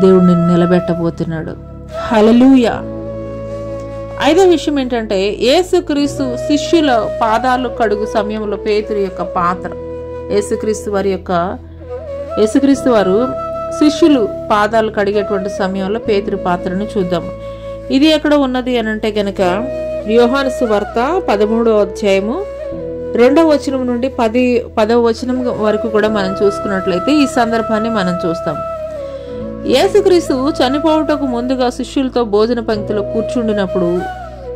దేవుడు నిన్ను నిలబెట్టబోతున్నాడు. హల్లెలూయా. ఐదో విషయం ఏంటంటే యేసుక్రీస్తు శిష్యుల పాదాలు కడుగు సమయంలో పేతురు యొక్క పాత్ర. యేసుక్రీస్తు వారు శిష్యులు పాదాలు కడిగేటువంటి సమయంలో పేతురు పాత్రను చూద్దాము. ఇది ఎక్కడ ఉన్నది అని అంటే గనక యోహాను సువార్త 13వ అధ్యాయము 2వ వచనం నుండి 10వ వచనం వరకు కూడా మనం చూసుకున్నట్లయితే ఈ సందర్భాన్ని మనం చూస్తాం. యేసుక్రీస్తు చనిపోవుటకు ముందుగా శిష్యులతో భోజన పంక్తిలో కూర్చుండినప్పుడు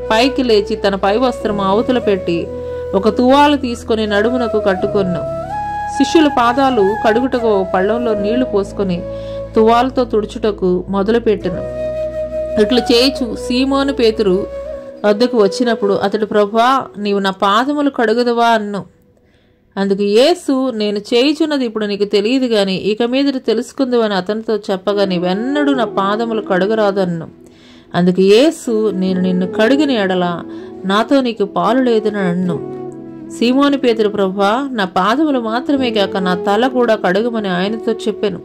పైకి లేచి తన పై వస్త్రము అవతల పెట్టి ఒక తువాలు తీసుకొని నడుమునకు కట్టుకొన్నాం. శిష్యుల పాదాలు కడుగుటకు పళ్ళంలో నీళ్లు పోసుకొని తువాలతో తుడుచుటకు మొదలుపెట్టెను. ఇట్లు చేయుచు సీమోను పేతురు వద్దకు వచ్చినప్పుడు అతడు, ప్రభువా, నీవు నా పాదములు కడుగుదవా అన్ను. అందుకు యేసు, నేను చేయుచున్నది ఇప్పుడు నీకు తెలియదు గాని ఇక మీద తెలుసుకుందు అని అతనితో చెప్పగా, నీవెన్నడూ నా పాదములు కడుగరాదన్ను. అందుకు యేసు, నేను నిన్ను కడిగిన ఎడల నాతో నీకు పాలు లేదని అన్ను. సీమోను పేతురు, ప్రభువా, నా పాదములు మాత్రమే కాక నా తల కూడా కడుగమని ఆయనతో చెప్పెను.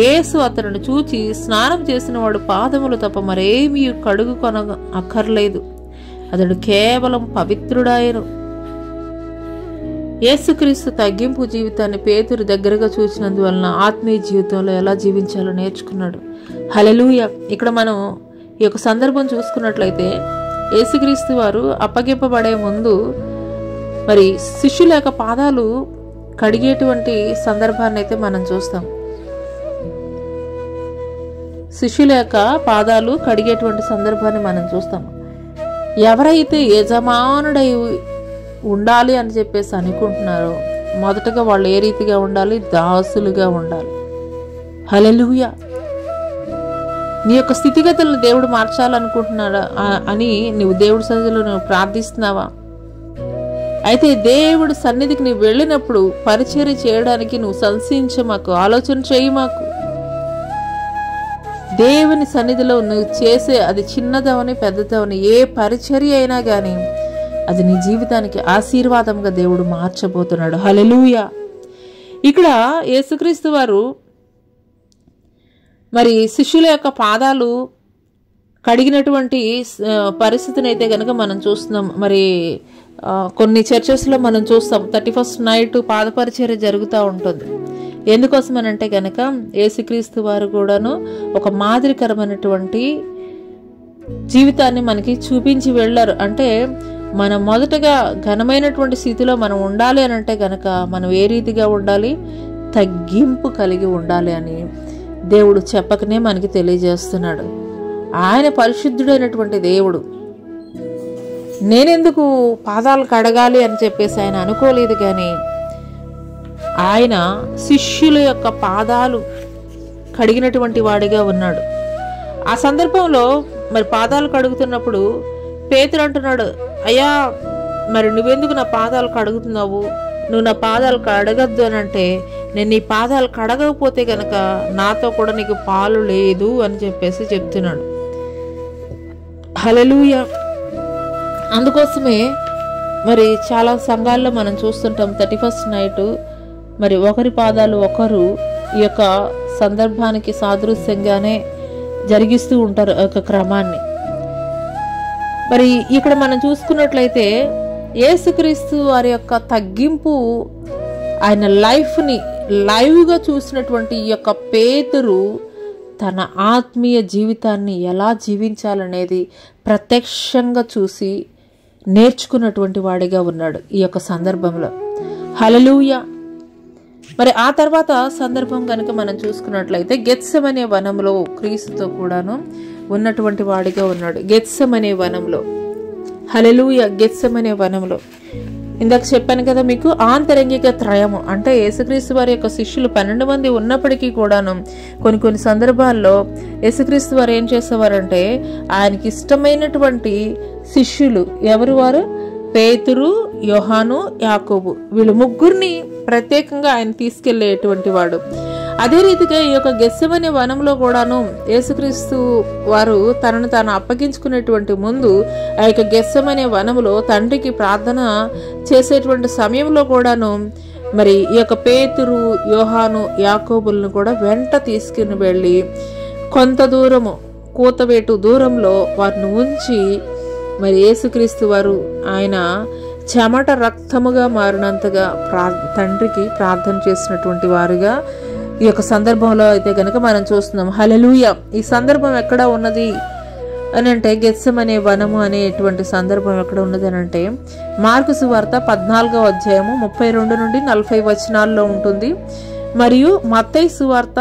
యేసు అతనిని చూచి, స్నానం చేసిన వాడు పాదములు తప్ప మరేమీ కడుగుకొన అక్కర్లేదు, అతడు కేవలం పవిత్రుడాయను. యేసుక్రీస్తు తగ్గింపు జీవితాన్ని పేతురు దగ్గరగా చూసినందువలన ఆత్మీయ జీవితంలో ఎలా జీవించాలో నేర్చుకున్నాడు. హల్లెలూయా. ఇక్కడ మనం ఈ యొక్క సందర్భం చూసుకున్నట్లయితే యేసుక్రీస్తు వారు అప్పగింపబడే ముందు మరి శిష్యుల యొక్క పాదాలు కడిగేటువంటి సందర్భాన్ని అయితే మనం చూస్తాం. శిష్యుల యొక్క పాదాలు కడిగేటువంటి సందర్భాన్ని మనం చూస్తాము. ఎవరైతే యజమానుడై ఉండాలి అని చెప్పేసి అనుకుంటున్నారో మొదటగా వాళ్ళు ఏ రీతిగా ఉండాలి? దాసులుగా ఉండాలి. హల్లెలూయా. నీ యొక్క స్థితిగతులను దేవుడు మార్చాలనుకుంటున్నాడా అని నువ్వు దేవుడి సన్నిధిలో నువ్వు ప్రార్థిస్తున్నావా? అయితే దేవుడి సన్నిధికి నువ్వు వెళ్ళినప్పుడు పరిచర్య చేయడానికి నువ్వు సంశయించమాకు, ఆలోచన చేయమాకు. దేవుని సన్నిధిలో నువ్వు చేసే అది చిన్నదవని పెద్దదవని ఏ పరిచర్య అయినా కానీ అది నీ జీవితానికి ఆశీర్వాదంగా దేవుడు మార్చబోతున్నాడు. హల్లెలూయా. ఇక్కడ యేసుక్రీస్తు వారు మరి శిష్యుల యొక్క పాదాలు కడిగినటువంటి పరిస్థితిని అయితే కనుక మనం చూస్తున్నాం. మరి కొన్ని చర్చెస్లో మనం చూస్తాం 31st నైట్ పాదపరిచర్య జరుగుతూ ఉంటుంది. ఎందుకోసం అని అంటే కనుక యేసుక్రీస్తు వారు కూడాను ఒక మాదిరికరమైనటువంటి జీవితాన్ని మనకి చూపించి వెళ్ళారు. అంటే మనం మొదటగా ఘనమైనటువంటి స్థితిలో మనం ఉండాలి అని అంటే గనక మనం ఏ రీతిగా ఉండాలి, తగ్గింపు కలిగి ఉండాలి అని దేవుడు చెప్పకనే మనకి తెలియజేస్తున్నాడు. ఆయన పరిశుద్ధుడైనటువంటి దేవుడు. నేనెందుకు పాదాలు కడగాలి అని చెప్పేసి ఆయన అనుకోలేదు, కానీ ఆయన శిష్యుల యొక్క పాదాలు కడిగినటువంటి వాడిగా ఉన్నాడు. ఆ సందర్భంలో మరి పాదాలు కడుగుతున్నప్పుడు పేతురు అంటున్నాడు, అయ్యా మరి నువ్వెందుకు నా పాదాలు కడుగుతున్నావు, నువ్వు నా పాదాలు కడగద్దు అని అంటే, నేను నీ పాదాలు కడగకపోతే కనుక నాతో కూడా నీకు పాలు లేదు అని చెప్పేసి చెప్తున్నాడు. హల్లెలూయా. అందుకోసమే మరి చాలా సంఘాల్లో మనం చూస్తుంటాం 31st నైట్ మరి ఒకరి పాదాలు ఒకరు ఈ యొక్క సందర్భానికి సాదృశ్యంగానే జరిగిస్తూ ఉంటారు ఒక క్రమాన్ని. మరి ఇక్కడ మనం చూసుకున్నట్లయితే యేసుక్రీస్తు వారి యొక్క తగ్గింపు, ఆయన లైఫ్ని లైవ్గా చూసినటువంటి ఈ యొక్క పేతురు తన ఆత్మీయ జీవితాన్ని ఎలా జీవించాలనేది ప్రత్యక్షంగా చూసి నేర్చుకున్నటువంటి వాడిగా ఉన్నాడు ఈ యొక్క సందర్భంలో. హల్లెలూయా. మరి ఆ తర్వాత సందర్భం కనుక మనం చూసుకున్నట్లయితే గెత్సెమనే వనంలో క్రీస్తుతో కూడాను ఉన్నటువంటి వాడిగా ఉన్నాడు. గెత్సెమనే వనంలో, హల్లెలూయా, గెత్సెమనే వనంలో. ఇందాక చెప్పాను కదా మీకు, ఆంతరంగిక త్రయము అంటే యేసుక్రీస్తు వారి యొక్క శిష్యులు 12 మంది ఉన్నప్పటికీ కూడాను కొన్ని సందర్భాల్లో యేసుక్రీస్తు వారు ఏం చేసేవారంటే, ఆయనకి ఇష్టమైనటువంటి శిష్యులు ఎవరు వారు? పేతురు, యోహాను, యాకోబు, వీళ్ళు ముగ్గురిని ప్రత్యేకంగా ఆయన తీసుకెళ్లేటువంటి వాడు. అదే రీతిగా ఈ యొక్క గెత్సెమనే వనంలో కూడాను యేసుక్రీస్తు వారు తనను తాను అప్పగించుకునేటువంటి ముందు ఆ యొక్క గెత్సెమనే వనంలో తండ్రికి ప్రార్థన చేసేటువంటి సమయంలో కూడాను మరి ఈ యొక్క పేతురు, యోహాను, యాకోబులను కూడా వెంట తీసుకుని వెళ్ళి కొంత దూరము, కూతవేటు దూరంలో వారిని ఉంచి మరి యేసుక్రీస్తు వారు ఆయన చెమట రక్తముగా మారినంతగా తండ్రికి ప్రార్థన చేసినటువంటి వారుగా ఈ యొక్క సందర్భంలో అయితే కనుక మనం చూస్తున్నాం. హల్లెలూయా. ఈ సందర్భం ఎక్కడ ఉన్నది అని అంటే, గెత్సెమనే వనము అనేటువంటి సందర్భం ఎక్కడ ఉన్నది అని అంటే, మార్కు సువార్త 14వ అధ్యాయము 32 నుండి 40 వచనాల్లో ఉంటుంది. మరియు మత్తయి సువార్త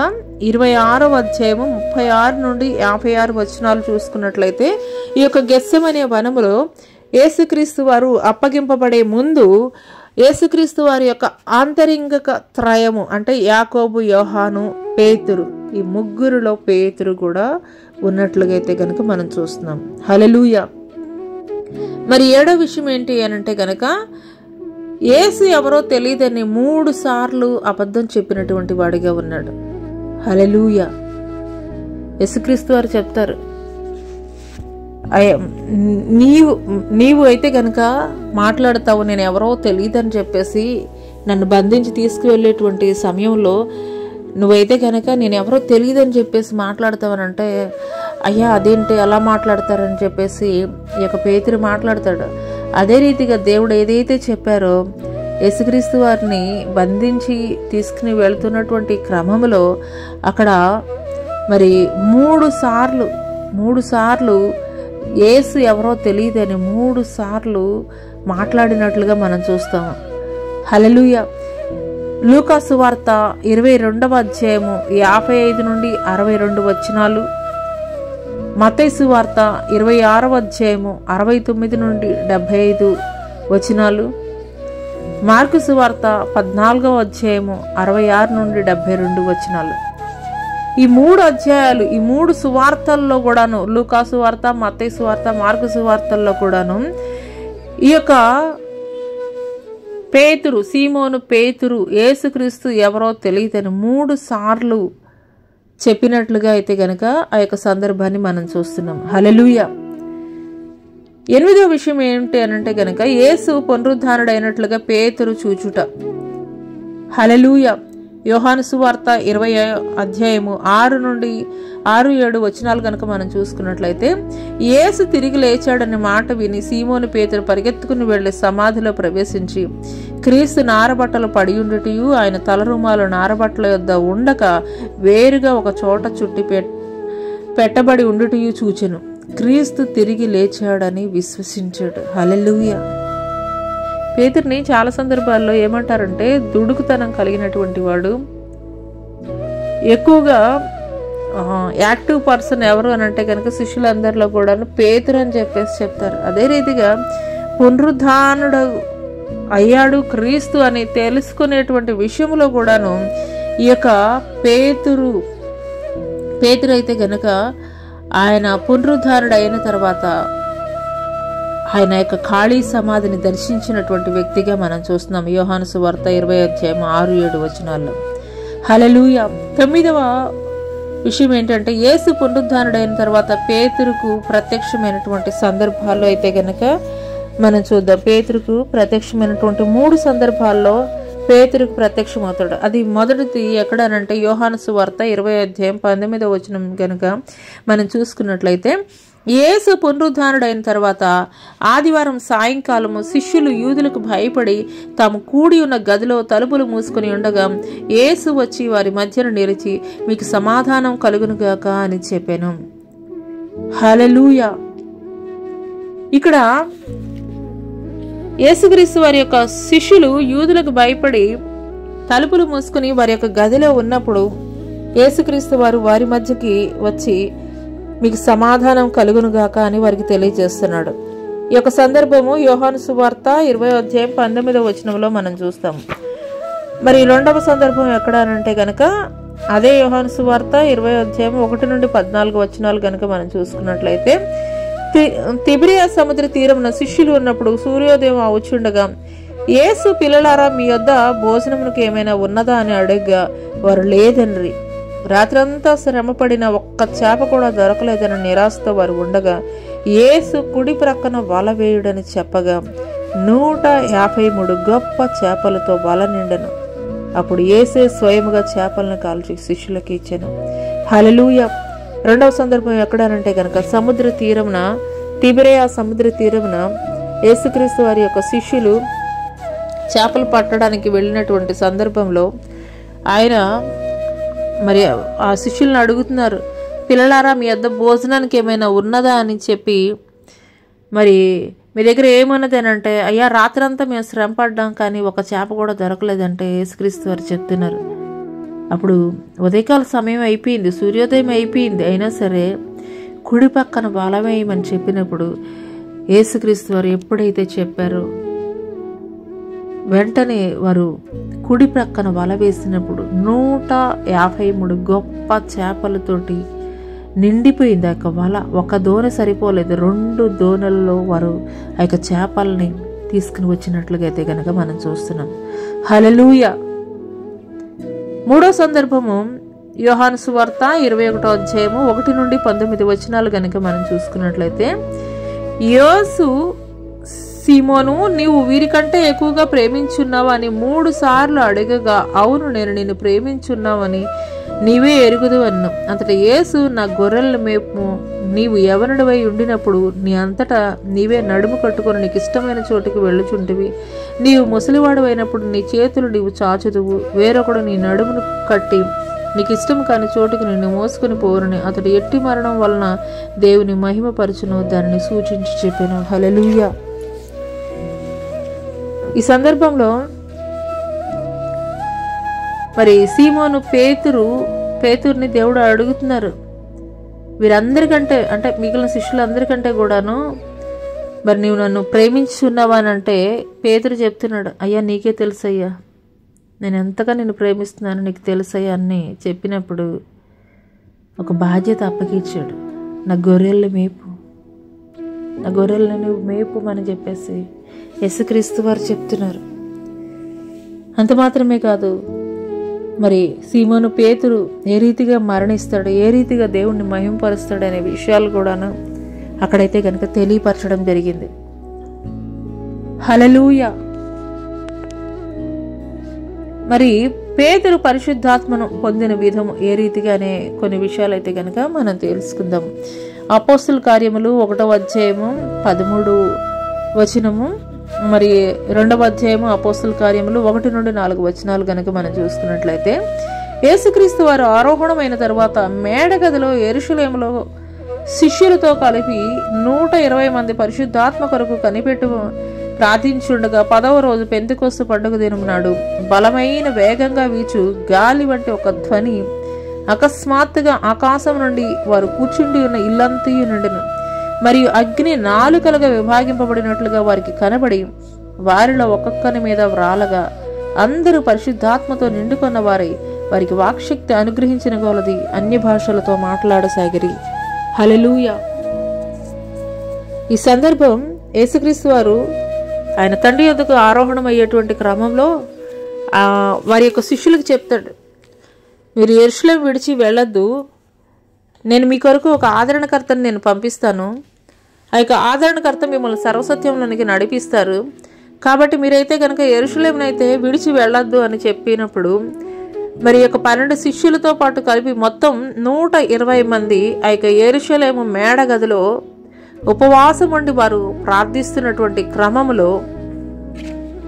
26వ అధ్యాయము 36 నుండి 56 వచనాలు చూసుకున్నట్లయితే, ఈ యొక్క గెత్సెమనే వనములో యేసుక్రీస్తు వారు అప్పగింపబడే ముందు యేసుక్రీస్తు వారి యొక్క ఆంతరింగిక త్రయము అంటే యాకోబు, యోహాను, పేతురు, ఈ ముగ్గురులో పేతురు కూడా ఉన్నట్లుగా అయితే కనుక మనం చూస్తున్నాం. హల్లెలూయా. మరి 7వ విషయం ఏంటి అని అంటే కనుక, యేసు ఎవరో తెలియదని 3 సార్లు అబద్ధం చెప్పినటువంటి వాడిగా ఉన్నాడు. హల్లెలూయా. యేసుక్రీస్తు వారు చెప్తారు, నీవు అయితే కనుక మాట్లాడతావు, నేను ఎవరో తెలియదని చెప్పేసి నన్ను బంధించి తీసుకువెళ్ళేటువంటి సమయంలో నువ్వైతే కనుక నేను ఎవరో తెలియదని చెప్పేసి మాట్లాడతావనంటే, అయ్యా అదేంటి అలా మాట్లాడతారని చెప్పేసి ఈ యొక్క పేతురు మాట్లాడతాడు. అదే రీతిగా దేవుడు ఏదైతే చెప్పారో యేసుక్రీస్తు వారిని బంధించి తీసుకుని వెళుతున్నటువంటి క్రమంలో అక్కడ మరి 3 సార్లు యేసు ఎవరో తెలియదని 3 సార్లు మాట్లాడినట్లుగా మనం చూస్తాము. హల్లెలూయా. లూకా సువార్త 22వ అధ్యాయము 55 నుండి 62 వచనాలు, మత్తయి సువార్త 26వ అధ్యాయము 69 నుండి 75 వచనాలు, మార్కు సువార్త 14వ అధ్యాయము 66 నుండి 72 వచనాలు. ఈ 3 అధ్యాయాలు, ఈ 3 సువార్తల్లో కూడాను, లూకా సువార్త, మత్తయి సువార్త, మార్కు సువార్తల్లో కూడాను ఈ యొక్క పేతురు, సీమోను పేతురు యేసుక్రీస్తు ఎవరో తెలియదని 3 సార్లు చెప్పినట్లుగా అయితే గనక ఆ యొక్క సందర్భాన్ని మనం చూస్తున్నాం. హల్లెలూయా. 8వ విషయం ఏంటి అనంటే గనక, యేసు పునరుద్ధానుడైనట్లుగా పేతురు చూచుట. హల్లెలూయా. యోహాను సువార్త 20వ అధ్యాయము 6 నుండి 6-7 వచనాలు కనుక మనం చూసుకున్నట్లయితే, యేసు తిరిగి లేచాడనే మాట విని సీమోను పేతురు పరిగెత్తుకుని వెళ్లి సమాధిలో ప్రవేశించి క్రీస్తు నారబట్టలు పడి ఉండుటయు ఆయన తలరుమాలు నారబట్టల యొద్ద ఉండక వేరుగా ఒక చోట చుట్టి పెట్టబడి ఉండుటయు చూచెను. క్రీస్తు తిరిగి లేచాడని విశ్వసించాడు. హల్లెలూయా. పేతురుని చాలా సందర్భాల్లో ఏమంటారంటే దుడుకుతనం కలిగినటువంటి వాడు. ఎక్కువగా యాక్టివ్ పర్సన్ ఎవరు అని అంటే కనుక శిష్యులందరిలో కూడా పేతురు అని చెప్పేసి చెప్తారు. అదే రీతిగా పునరుద్ధానుడు అయ్యాడు క్రీస్తు అని తెలుసుకునేటువంటి విషయంలో కూడాను ఈ యొక్క పేతురు అయితే గనక ఆయన పునరుద్ధానుడు అయిన తర్వాత ఆయన యొక్క ఖాళీ సమాధిని దర్శించినటువంటి వ్యక్తిగా మనం చూస్తున్నాం. యోహాను సువార్త 20:6-7 హల్లెలూయా. 9వ విషయం ఏంటంటే యేసు పునరుద్ధానుడైన తర్వాత పేతురుకు ప్రత్యక్షమైనటువంటి సందర్భాల్లో అయితే గనక మనం చూద్దాం. పేతురుకు ప్రత్యక్షమైనటువంటి 3 సందర్భాల్లో పేతురుకు ప్రత్యక్షమవుతాడు. అది మొదటిది ఎక్కడనంటే యోహాను సువార్త 20:19 కనుక మనం చూసుకున్నట్లయితే యేసు పునరుద్ధానుడైన తర్వాత ఆదివారం సాయంకాలము శిష్యులు యూదులకు భయపడి తాము కూడి ఉన్న గదిలో తలుపులు మూసుకొని ఉండగా యేసు వచ్చి వారి మధ్యన నిలిచి మీకు సమాధానం కలుగునుగాక అని చెప్పాను. హల్లెలూయా. ఇక్కడ యేసుక్రీస్తు వారి యొక్క శిష్యులు యూదులకు భయపడి తలుపులు మూసుకుని వారి యొక్క గదిలో ఉన్నప్పుడు యేసుక్రీస్తు వారు వారి మధ్యకి వచ్చి మీకు సమాధానం కలుగునుగాక అని వారికి తెలియజేస్తున్నాడు. ఈ యొక్క సందర్భము యోహాను సువార్త 20:19 మనం చూస్తాం. మరి 2వ సందర్భం ఎక్కడ అనంటే గనక అదే యోహాను సువార్త 20:1-14 కనుక మనం చూసుకున్నట్లయితే తిబిరియా సముద్ర తీరమున శిష్యులు ఉన్నప్పుడు సూర్యోదయం అవుచుండగా యేసు పిల్లలారా మీ యొద్ద భోజనమునకు ఏమైనా ఉన్నదా అని అడగగా వారు లేదనరి. రాత్రంతా శ్రమపడిన ఒక్క చేప కూడా దొరకలేదని నిరాశతో వారు ఉండగా యేసు కుడి ప్రక్కన వల వేయుడని చెప్పగా 153 గొప్ప చేపలతో వల నిండెను. అప్పుడు యేసే స్వయముగా చేపలను కాల్చి శిష్యులకు ఇచ్చెను. హల్లెలూయా. 2వ సందర్భం ఎక్కడనంటే కనుక సముద్ర తీరమున తిబిరియా సముద్ర తీరమున యేసుక్రీస్తు వారి యొక్క శిష్యులు చేపలు పట్టడానికి వెళ్ళినటువంటి సందర్భంలో ఆయన మరి ఆ శిష్యులను అడుగుతున్నారు, పిల్లలారా మీ వద్ద భోజనానికి ఏమైనా ఉన్నదా అని చెప్పి, మరి మీ దగ్గర ఏమున్నది అని అంటే అయ్యా రాత్రంతా మేము శ్రమ పడ్డాం కానీ ఒక చేప కూడా దొరకలేదంటే యేసుక్రీస్తు వారు చెప్తున్నారు. అప్పుడు ఉదయకాల సమయం అయిపోయింది, సూర్యోదయం అయిపోయింది, అయినా సరే కుడి పక్కన వల వేయమని చెప్పినప్పుడు యేసుక్రీస్తు వారు ఎప్పుడైతే చెప్పారో వెంటనే వారు కుడి ప్రక్కన వల వేసినప్పుడు 153 గొప్ప చేపలతోటి నిండిపోయింది ఆ యొక్క వల. ఒక దోణి సరిపోలేదు, 2 దోణలలో వారు ఆ యొక్క చేపల్ని తీసుకుని వచ్చినట్లుగా అయితే కనుక మనం చూస్తున్నాం. హల్లెలూయా. 3వ సందర్భము యోహాను సువార్త 21:1-19 కనుక మనం చూసుకున్నట్లయితే యేసు సీమోను నీవు వీరికంటే ఎక్కువగా ప్రేమించున్నావు అని 3 సార్లు అడగగా అవును నేను నిన్ను ప్రేమించున్నావని నీవే ఎరుగుదు అన్ను. అంతటా యేసు నా గొర్రెల మేపు నీవు యవనుడివై ఉండినప్పుడు నీ అంతటా నీవే నడుము కట్టుకొని నీకు ఇష్టమైన చోటుకి వెళ్ళుచుంటివి. నీవు ముసలివాడు అయినప్పుడు నీ చేతులు నీవు చాచుదువు, వేరొకడు నీ నడుమును కట్టి నీకు ఇష్టం కాని చోటుకు నిన్ను మోసుకొని పోరుని అతడు ఎట్టి మరణం వలన దేవుని మహిమపరచును దానిని సూచించి చెప్పాను. హల్లెలూయా. ఈ సందర్భంలో మరి సీమోను పేతురుని దేవుడు అడుగుతున్నారు, వీరందరికంటే అంటే మిగిలిన శిష్యులందరికంటే కూడాను మరి నీవు నన్ను ప్రేమించున్నావా అని అంటే పేతురు చెప్తున్నాడు, అయ్యా నీకే తెలుసయ్యా, నేను ఎంతగా నిన్ను ప్రేమిస్తున్నాను నీకు తెలుసయ్యా అని చెప్పినప్పుడు ఒక బాధ్యత అప్పగించాడు. నా గొర్రెల్ని నువ్వు మేపు అని చెప్పేసి యేసుక్రీస్తు వారు చెప్తున్నారు. అంత మాత్రమే కాదు, మరి సీమోను పేతురు ఏ రీతిగా మరణిస్తాడు, ఏ రీతిగా దేవుణ్ణి మహింపరుస్తాడు అనే విషయాలు కూడాను అక్కడైతే కనుక తెలియపరచడం జరిగింది. హల్లెలూయా. మరి పేతురు పరిశుద్ధాత్మను పొందిన విధం ఏ రీతిగానే కొన్ని విషయాలు అయితే కనుక మనం తెలుసుకుందాం. అపోస్తుల కార్యములు 1:13 మరి 2వ అధ్యాయము అపోస్తుల కార్యములు 1-4 కనుక మనం చూసుకున్నట్లయితే యేసుక్రీస్తు వారు ఆరోహణమైన తర్వాత మేడగదిలో యెరూషలేములో శిష్యులతో కలిపి 120 మంది పరిశుద్ధాత్మ కొరకు కనిపెట్టు ప్రార్థించుండగా 10వ రోజు పెంతెకొస్తు పండుగ దినం నాడు బలమైన వేగంగా వీచు గాలి వంటి ఒక ధ్వని అకస్మాత్తుగా ఆకాశం నుండి వారు కూర్చుండి ఉన్న ఇల్లంతయు నిండెను. మరియు అగ్ని నాలుకలుగా విభాగింపబడినట్లుగా వారికి కనబడి వారిలో ఒక్కొక్కని మీద వ్రాలగా అందరూ పరిశుద్ధాత్మతో నిండుకున్న వారికి వాక్శక్తి అనుగ్రహించిన కొలది అన్య భాషలతో మాట్లాడసాగిరి. హల్లెలూయా. ఈ సందర్భం యేసుక్రీస్తు వారు ఆయన తండ్రి యొద్దకు ఆరోహణం అయ్యేటువంటి క్రమంలో వారి యొక్క శిష్యులకు చెప్తాడు, మీరు యెరూషలేము విడిచి వెళ్ళొద్దు, నేను మీ కొరకు ఒక ఆదరణకర్తను నేను పంపిస్తాను, ఆ యొక్క ఆదరణకర్త మిమ్మల్ని సర్వసత్యంలోనికి నడిపిస్తారు, కాబట్టి మీరైతే కనుక యెరూషలేమునైతే విడిచి వెళ్ళొద్దు అని చెప్పినప్పుడు మరి యొక్క 12 శిష్యులతో పాటు కలిపి మొత్తం 120 మంది ఆ యొక్క యెరూషలేము మేడ గదిలో ఉపవాసం ఉండి వారు ప్రార్థిస్తున్నటువంటి క్రమంలో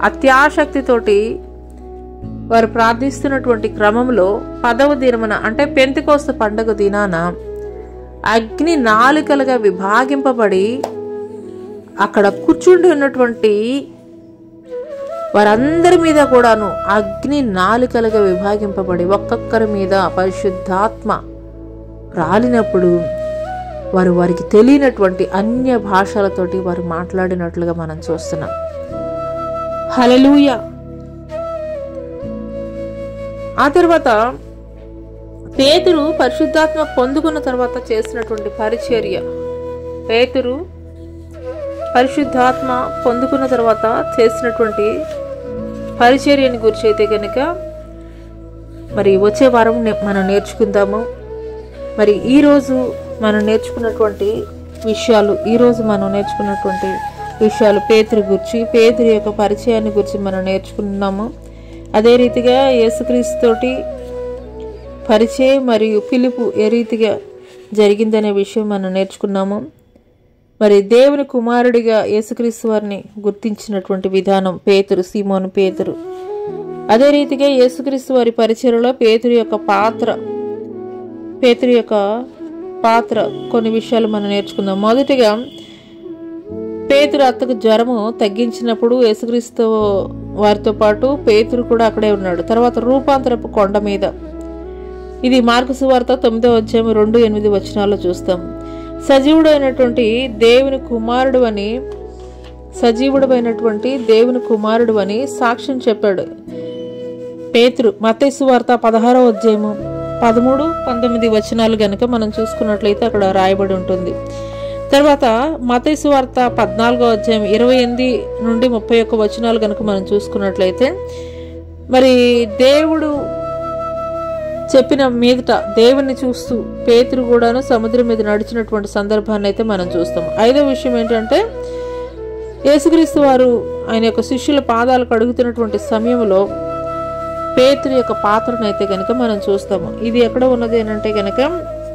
అత్యాసక్తితోటి వారు ప్రార్థిస్తున్నటువంటి క్రమంలో 10వ దినమున అంటే పెంతెకొస్తు పండుగ దినాన అగ్ని నాలుకలుగా విభాగింపబడి అక్కడ కూర్చుండి ఉన్నటువంటి వారందరి మీద కూడాను అగ్ని నాలుకలుగా విభాగింపబడి ఒక్కొక్కరి మీద పరిశుద్ధాత్మ రాలినప్పుడు వారికి తెలియనటువంటి అన్య భాషలతోటి వారు మాట్లాడినట్లుగా మనం చూస్తున్నాం. హల్లెలూయా. ఆ తర్వాత పేతురు పరిశుద్ధాత్మ పొందుకున్న తర్వాత చేసినటువంటి పరిచర్య, పేతురు పరిశుద్ధాత్మ పొందుకున్న తర్వాత చేసినటువంటి పరిచర్యని గురించి అయితే కనుక మరి వచ్చే వారం మనం నేర్చుకుందాము. మరి ఈరోజు మనం నేర్చుకున్నటువంటి విషయాలు పేతురు గురించి, పేతురు యొక్క పరిచయాన్ని గురించి మనం నేర్చుకున్నాము. అదే రీతిగా యేసుక్రీస్తుతోటి పరిచయం మరియు పిలుపు ఏ రీతిగా జరిగిందనే విషయం మనం నేర్చుకున్నాము. మరి దేవుని కుమారుడిగా యేసుక్రీస్తు వారిని గుర్తించినటువంటి విధానం సీమోను పేతురు. అదే రీతిగా యేసుక్రీస్తు వారి పరిచర్యలో పేతురు యొక్క పాత్ర కొన్ని విషయాలు మనం నేర్చుకుందాం. మొదటిగా పేతురు అత్తకు జ్వరము తగ్గించినప్పుడు యేసుక్రీస్తు వారితో పాటు పేతురు కూడా అక్కడే ఉన్నాడు. తర్వాత రూపాంతరపు కొండ మీద, ఇది మార్కు సువార్త 9వ అధ్యాయం 2-8 వచనాల్లో చూస్తాం. సజీవుడైనటువంటి దేవుని కుమారుడు అని సాక్ష్యం చెప్పాడు పేతురు. మత్తయి సువార్త 16వ అధ్యాయము 13-19 వచనాలు గనుక మనం చూసుకున్నట్లయితే అక్కడ రాయబడి ఉంటుంది. తర్వాత మత్తయి సువార్త 14వ అధ్యాయం 28-31 వచనాలు గనుక మనం చూసుకున్నట్లయితే మరి దేవుడు చెప్పిన మీదట దేవుణ్ణి చూస్తూ పేతురు కూడాను సముద్రం మీద నడిచినటువంటి సందర్భాన్ని అయితే మనం చూస్తాం. 5వ విషయం ఏంటంటే యేసుక్రీస్తు వారు ఆయన యొక్క శిష్యుల పాదాలు కడుగుతున్నటువంటి సమయంలో పేతురు యొక్క పాత్రను అయితే కనుక మనం చూస్తాము. ఇది ఎక్కడ ఉన్నది అంటే కనుక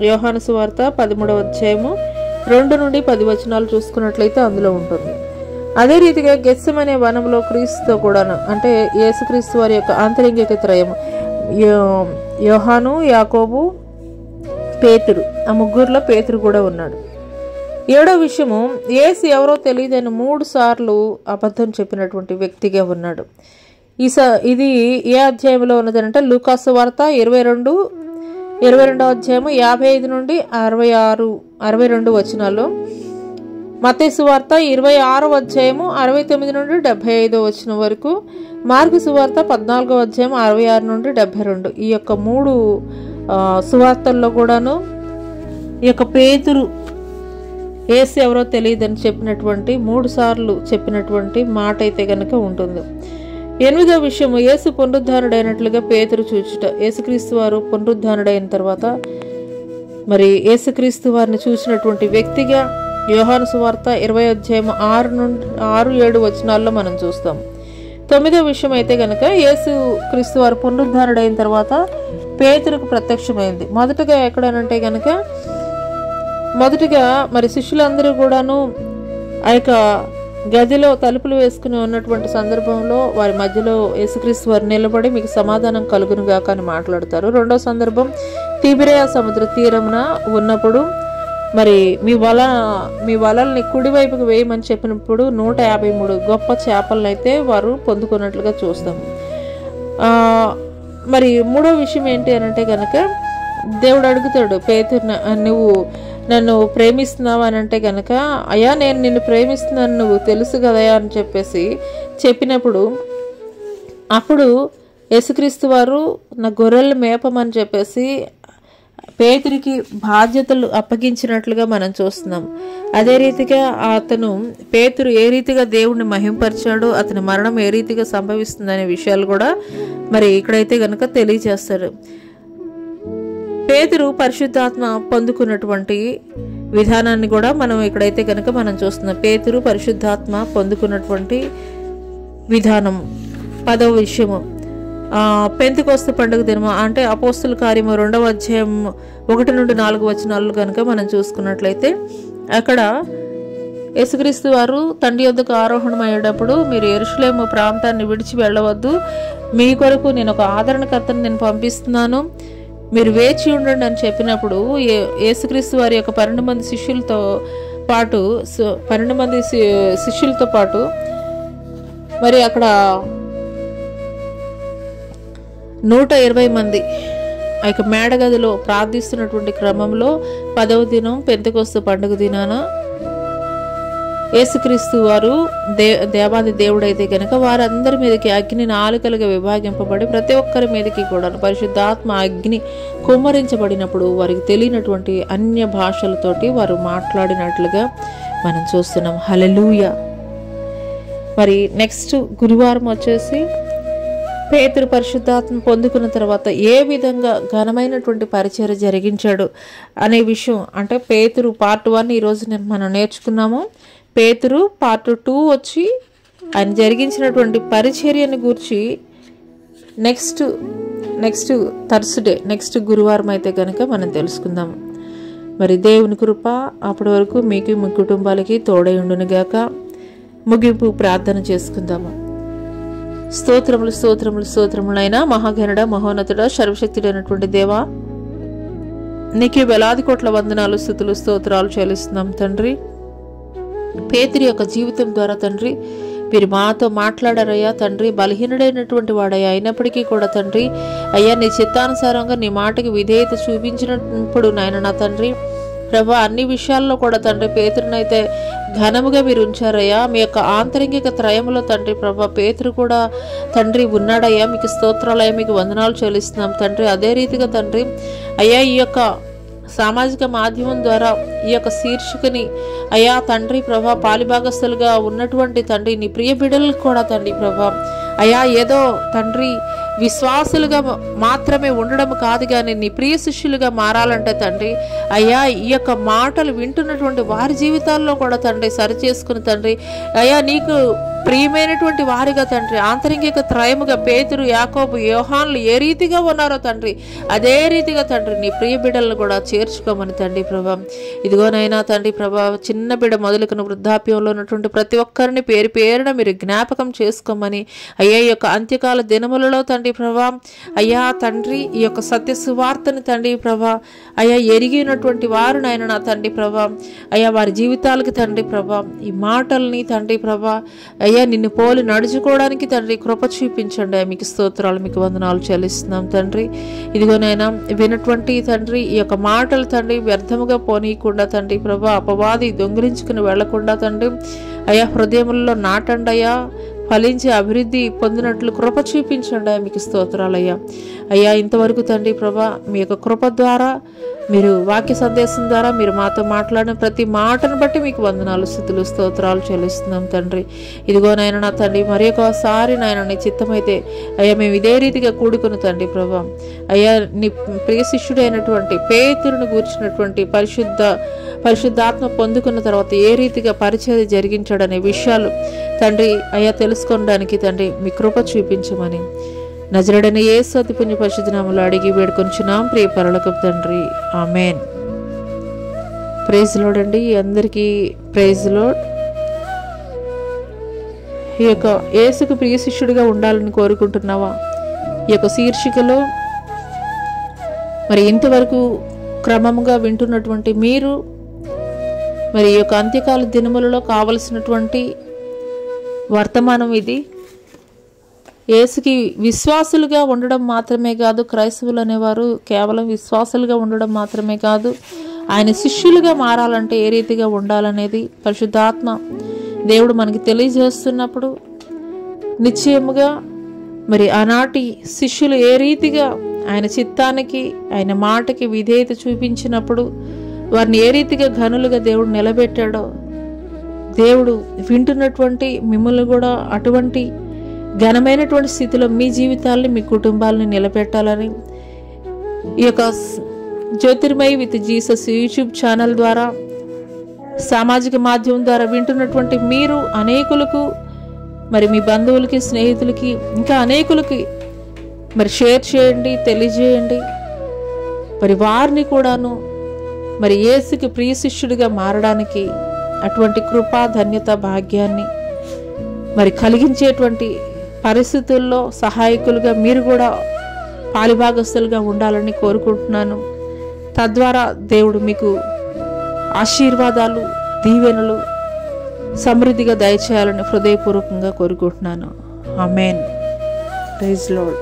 యోహాను సువార్త 13వ అధ్యాయము 2-10 వచనాలు చూసుకున్నట్లయితే అందులో ఉంటుంది. అదే రీతిగా గెత్సెమనే వనంలో క్రీస్తుతో కూడాను అంటే యేసుక్రీస్తు వారి యొక్క ఆంతరంగిక త్రయము యోహాను, యాకోబు, పేతురు, ఆ ముగ్గురులో పేతురు కూడా ఉన్నాడు. 7వ విషయము యేసు ఎవరో తెలియదని 3 సార్లు అబద్ధం చెప్పినటువంటి వ్యక్తిగా ఉన్నాడు. ఇది ఏ అధ్యాయంలో ఉన్నదంటే లూకాసు వార్త 22వ అధ్యాయము 55-62 వచనాలు, మత్తయి సువార్త 26వ అధ్యాయము 69-75 వచనం వరకు, మార్కు సువార్త 14వ అధ్యాయం 66-72. ఈ యొక్క 3 సువార్తల్లో కూడాను ఈ యొక్క పేతురు యేసు ఎవరో తెలియదని చెప్పినటువంటి 3 సార్లు చెప్పినటువంటి మాట అయితే కనుక ఉంటుంది. 8వ విషయము యేసు పునరుద్ధానుడైనట్లుగా పేతురు చూచుట. యేసుక్రీస్తు వారు పునరుద్ధానుడైన తర్వాత మరి యేసుక్రీస్తు వారిని చూసినటువంటి వ్యక్తిగా యోహాను సువార్త 20వ అధ్యాయం 6-7 వచనాల్లో మనం చూస్తాం. 9వ విషయం అయితే కనుక యేసు క్రీస్తు వారు పునరుద్ధానుడైన తర్వాత పేతురుకు ప్రత్యక్షమైంది. మొదటగా ఎక్కడనంటే కనుక మరి శిష్యులందరూ కూడాను ఆ యొక్క గదిలో తలుపులు వేసుకుని ఉన్నటువంటి సందర్భంలో వారి మధ్యలో యేసుక్రీస్తు వారు నిలబడి మీకు సమాధానం కలుగును గాక అని మాట్లాడతారు. రెండో సందర్భం తిబిరియా సముద్ర తీరమున ఉన్నప్పుడు మరి మీ వలల్ని కుడివైపుకు వేయమని చెప్పినప్పుడు 153 గొప్ప చేపలను అయితే వారు పొందుకున్నట్లుగా చూస్తాం. మరి మూడో విషయం ఏంటి అని అంటే కనుక దేవుడు అడుగుతాడు పేతురుని, నువ్వు నన్ను ప్రేమిస్తున్నావా అని అంటే కనుక, అయ్యా నేను నిన్ను ప్రేమిస్తున్నాను నువ్వు తెలుసు కదయా అని చెప్పినప్పుడు అప్పుడు యేసుక్రీస్తు వారు నా గొర్రెలు మేపమని చెప్పేసి పేతురికి బాధ్యతలు అప్పగించినట్లుగా మనం చూస్తున్నాం. అదే రీతిగా పేతురు ఏ రీతిగా దేవుణ్ణి మహింపరిచాడు, అతని మరణం ఏ రీతిగా సంభవిస్తుందనే విషయాలు కూడా మరి ఇక్కడైతే కనుక తెలియజేస్తాడు. పేతురు పరిశుద్ధాత్మ పొందుకున్నటువంటి విధానాన్ని కూడా మనం ఇక్కడైతే కనుక మనం చూస్తున్నాం. పేతురు పరిశుద్ధాత్మ పొందుకున్నటువంటి విధానం 10వ విషయము పెంతెకొస్తు పండుగ దినము అంటే అపోస్తుల కార్యము 2వ అధ్యాయం 1 నుండి 4 వచనాలు కనుక మనం చూసుకున్నట్లయితే అక్కడ యేసుక్రీస్తు వారు తండ్రి యొద్దకు ఆరోహణమయ్యేటప్పుడు మీరు యెరూషలేము ప్రాంతాన్ని విడిచి వెళ్ళవద్దు, మీ కొరకు నేను ఒక ఆదరణకర్తను నేను పంపిస్తున్నాను, మీరు వేచి ఉండండి అని చెప్పినప్పుడు యేసుక్రీస్తు వారి యొక్క 12 మంది శిష్యులతో పాటు మరి అక్కడ 120 మంది ఆ యొక్క మేడగదిలో ప్రార్థిస్తున్నటువంటి క్రమంలో 10వ దినం పెంతెకొస్తు పండుగ దినాన యేసుక్రీస్తు వారు దేవాది దేవుడైతే కనుక వారందరి మీదకి అగ్ని 4 విభాగింపబడి ప్రతి ఒక్కరి మీదకి కూడా పరిశుద్ధాత్మ అగ్ని కుమ్మరించబడినప్పుడు వారికి తెలియనటువంటి అన్య భాషలతోటి వారు మాట్లాడినట్లుగా మనం చూస్తున్నాం. హల్లెలూయా. మరి నెక్స్ట్ గురువారం వచ్చేసి పేతురు పరిశుద్ధాత్మ పొందుకున్న తర్వాత ఏ విధంగా ఘనమైనటువంటి పరిచర్య జరిగించాడు అనే విషయం అంటే పేతురు పార్ట్ 1 ఈరోజు మనం నేర్చుకున్నాము. పేతురు పార్ట్ 2 వచ్చి ఆయన జరిగించినటువంటి పరిచర్యను గురించి నెక్స్ట్ థర్స్డే నెక్స్ట్ గురువారం అయితే కనుక మనం తెలుసుకుందాం. మరి దేవుని కృప అప్పటి వరకు మీకు మీ కుటుంబాలకి తోడై ఉండునుగాక. ముగింపు ప్రార్థన చేసుకుందాము. స్తోత్రములు స్తోత్రములు స్తోత్రములైనా మహాగణుడ మహోన్నతుడ సర్వశక్తుడైనటువంటి దేవా, నీకే వేలాది కోట్ల వందనాలు స్తుతులు స్తోత్రాలు చెల్లిస్తున్నాం తండ్రి. పేతురు యొక్క జీవితం ద్వారా తండ్రి మీరు మాతో మాట్లాడారయ్యా తండ్రి. బలహీనుడైనటువంటి వాడయ్యా అయినప్పటికీ కూడా తండ్రి అయ్యా నీ చిత్తానుసారంగా నీ మాటకి విధేయత చూపించినప్పుడు నాయన నా తండ్రి ప్రభా అన్ని విషయాల్లో కూడా తండ్రి పేతురునైతే ఘనముగా మీరు ఉంచారయ్యా. మీ యొక్క ఆంతరింగిక త్రయములో తండ్రి ప్రభా పేతురు కూడా తండ్రి ఉన్నాడయ్యా. మీకు స్తోత్రాలయ్యా, మీకు వందనాలు చెల్లిస్తున్నాం తండ్రి. అదే రీతిగా తండ్రి అయ్యా ఈ యొక్క సామాజిక మాధ్యమం ద్వారా ఈ యొక్క శీర్షికని అయ్యా తండ్రి ప్రభా పాలిభాగస్తులుగా ఉన్నటువంటి తండ్రి నీ ప్రియ బిడ్డలకు కూడా తండ్రి ప్రభా అయ్యా ఏదో తండ్రి విశ్వాసులుగా మాత్రమే ఉండడం కాదు కానీ నీ ప్రియ శిష్యులుగా మారాలంటే తండ్రి అయ్యా ఈ యొక్క మాటలు వింటున్నటువంటి వారి జీవితాల్లో కూడా తండ్రి సరిచేసుకుని తండ్రి అయ్యా నీకు ప్రియమైనటువంటి వారిగా తండ్రి ఆంతరింగిక త్రయముగా పేతురు యాకోబు యోహాన్లు ఏ రీతిగా ఉన్నారో తండ్రి అదే రీతిగా తండ్రి నీ ప్రియ బిడ్డలను కూడా చేర్చుకోమని తండ్రి ప్రభా. ఇదిగోనైనా తండ్రి ప్రభా చిన్న బిడ్డ మొదలుకున్న వృద్ధాప్యంలో ఉన్నటువంటి ప్రతి ఒక్కరిని పేరు పేరున మీరు జ్ఞాపకం చేసుకోమని అయ్యా ఈ యొక్క అంత్యకాల దినములలో తండ్రి ప్రభా అయ్యా తండ్రి ఈ యొక్క సత్య సువార్తని తండ్రి ప్రభా అయ్యా ఎరిగినటువంటి వారు నాయన నా తండ్రి ప్రభా అయ్యా వారి జీవితాలకి తండ్రి ప్రభా ఈ మాటల్ని తండ్రి ప్రభా అయ్యా నిన్ను పోలి నడుచుకోవడానికి తండ్రి కృప చూపించండి. మీకు స్తోత్రాలు, మీకు వందనాలు చెల్లిస్తున్నాం తండ్రి. ఇదిగోనైనా వినటువంటి తండ్రి ఈ యొక్క మాటలు తండ్రి వ్యర్థముగా పోనీయకుండా తండ్రి ప్రభా అపవాది దొంగిలించుకుని వెళ్లకుండా తండ్రి అయ్యా హృదయములలో నాటండి అయ్యా, ఫలించి అభివృద్ధి పొందినట్లు కృప చూపించండి. మీకు స్తోత్రాలయ్యా. అయ్యా ఇంతవరకు తండ్రి ప్రభా మీ యొక్క కృప ద్వారా మీరు వాక్య సందేశం ద్వారా మీరు మాతో మాట్లాడిన ప్రతి మాటను బట్టి మీకు వందనాలు స్తుతులు స్తోత్రాలు చెల్లిస్తున్నాం తండ్రి. ఇదిగోనైనా నా తండ్రి మరి ఒకసారి నాయన నీ చిత్తమైతే అయ్యా మేము ఇదే రీతిగా కూడుకుని తండ్రి ప్రభా అయ్యా నీ ప్రియ శిష్యుడైనటువంటి పేతురును గూర్చినటువంటి పరిశుద్ధాత్మ పొందుకున్న తర్వాత ఏ రీతిగా పరిచర్య జరిగించాడనే విషయాలు తండ్రి అయ్యా తెలుసుకోవడానికి తండ్రి మీ కృప చూపించమని నజరేయుడైన యేసు అతి పుణ్య పరిశుద్ధ నామములో అడిగి వేడుకొంచున్నాం ప్రియ పరలోకపు తండ్రి. ఆమేన్. ప్రైజ్ లార్డ్ అండి. అందరికీ ప్రైజ్ లార్డ్. ఈ యొక్క యేసుకు ప్రియ శిష్యుడిగా ఉండాలని కోరుకుంటున్నావా? ఈ యొక్క శీర్షికలో మరి ఇంతవరకు క్రమముగా వింటున్నటువంటి మీరు మరి ఈ యొక్క అంత్యకాల దినములలో కావలసినటువంటి వర్తమానం ఇది. యేసుకి విశ్వాసులుగా ఉండడం మాత్రమే కాదు, క్రైస్తవులు అనేవారు కేవలం విశ్వాసులుగా ఉండడం మాత్రమే కాదు, ఆయన శిష్యులుగా మారాలంటే ఏ రీతిగా ఉండాలనేది పరిశుద్ధాత్మ దేవుడు మనకి తెలియజేస్తున్నప్పుడు నిశ్చయముగా మరి ఆనాటి శిష్యులు ఏ రీతిగా ఆయన చిత్తానికి ఆయన మాటకి విధేయత చూపించినప్పుడు వారిని ఏ రీతిగా ఘనులుగా దేవుడు నిలబెట్టాడో, దేవుడు వింటున్నటువంటి మిమ్మల్ని కూడా అటువంటి ఘనమైనటువంటి స్థితిలో మీ జీవితాలని మీ కుటుంబాలని నిలబెట్టాలని ఈ యొక్క Jyothirmayi with Jesus YouTube channel ద్వారా, సామాజిక మాధ్యమం ద్వారా వింటున్నటువంటి మీరు అనేకులకు, మరి మీ బంధువులకి, స్నేహితులకి, ఇంకా అనేకులకి మరి షేర్ చేయండి, తెలియజేయండి. మరి వారిని కూడాను మరి యేసుకి ప్రియ శిష్యుడిగా మారడానికి అటువంటి కృపా ధన్యత భాగ్యాన్ని మరి కలిగించేటువంటి పరిస్థితుల్లో సహాయకులుగా మీరు కూడా పాలిభాగస్తులుగా ఉండాలని కోరుకుంటున్నాను. తద్వారా దేవుడు మీకు ఆశీర్వాదాలు, దీవెనలు సమృద్ధిగా దయచేయాలని హృదయపూర్వకంగా కోరుకుంటున్నాను. ఆమేన్. Praise lord.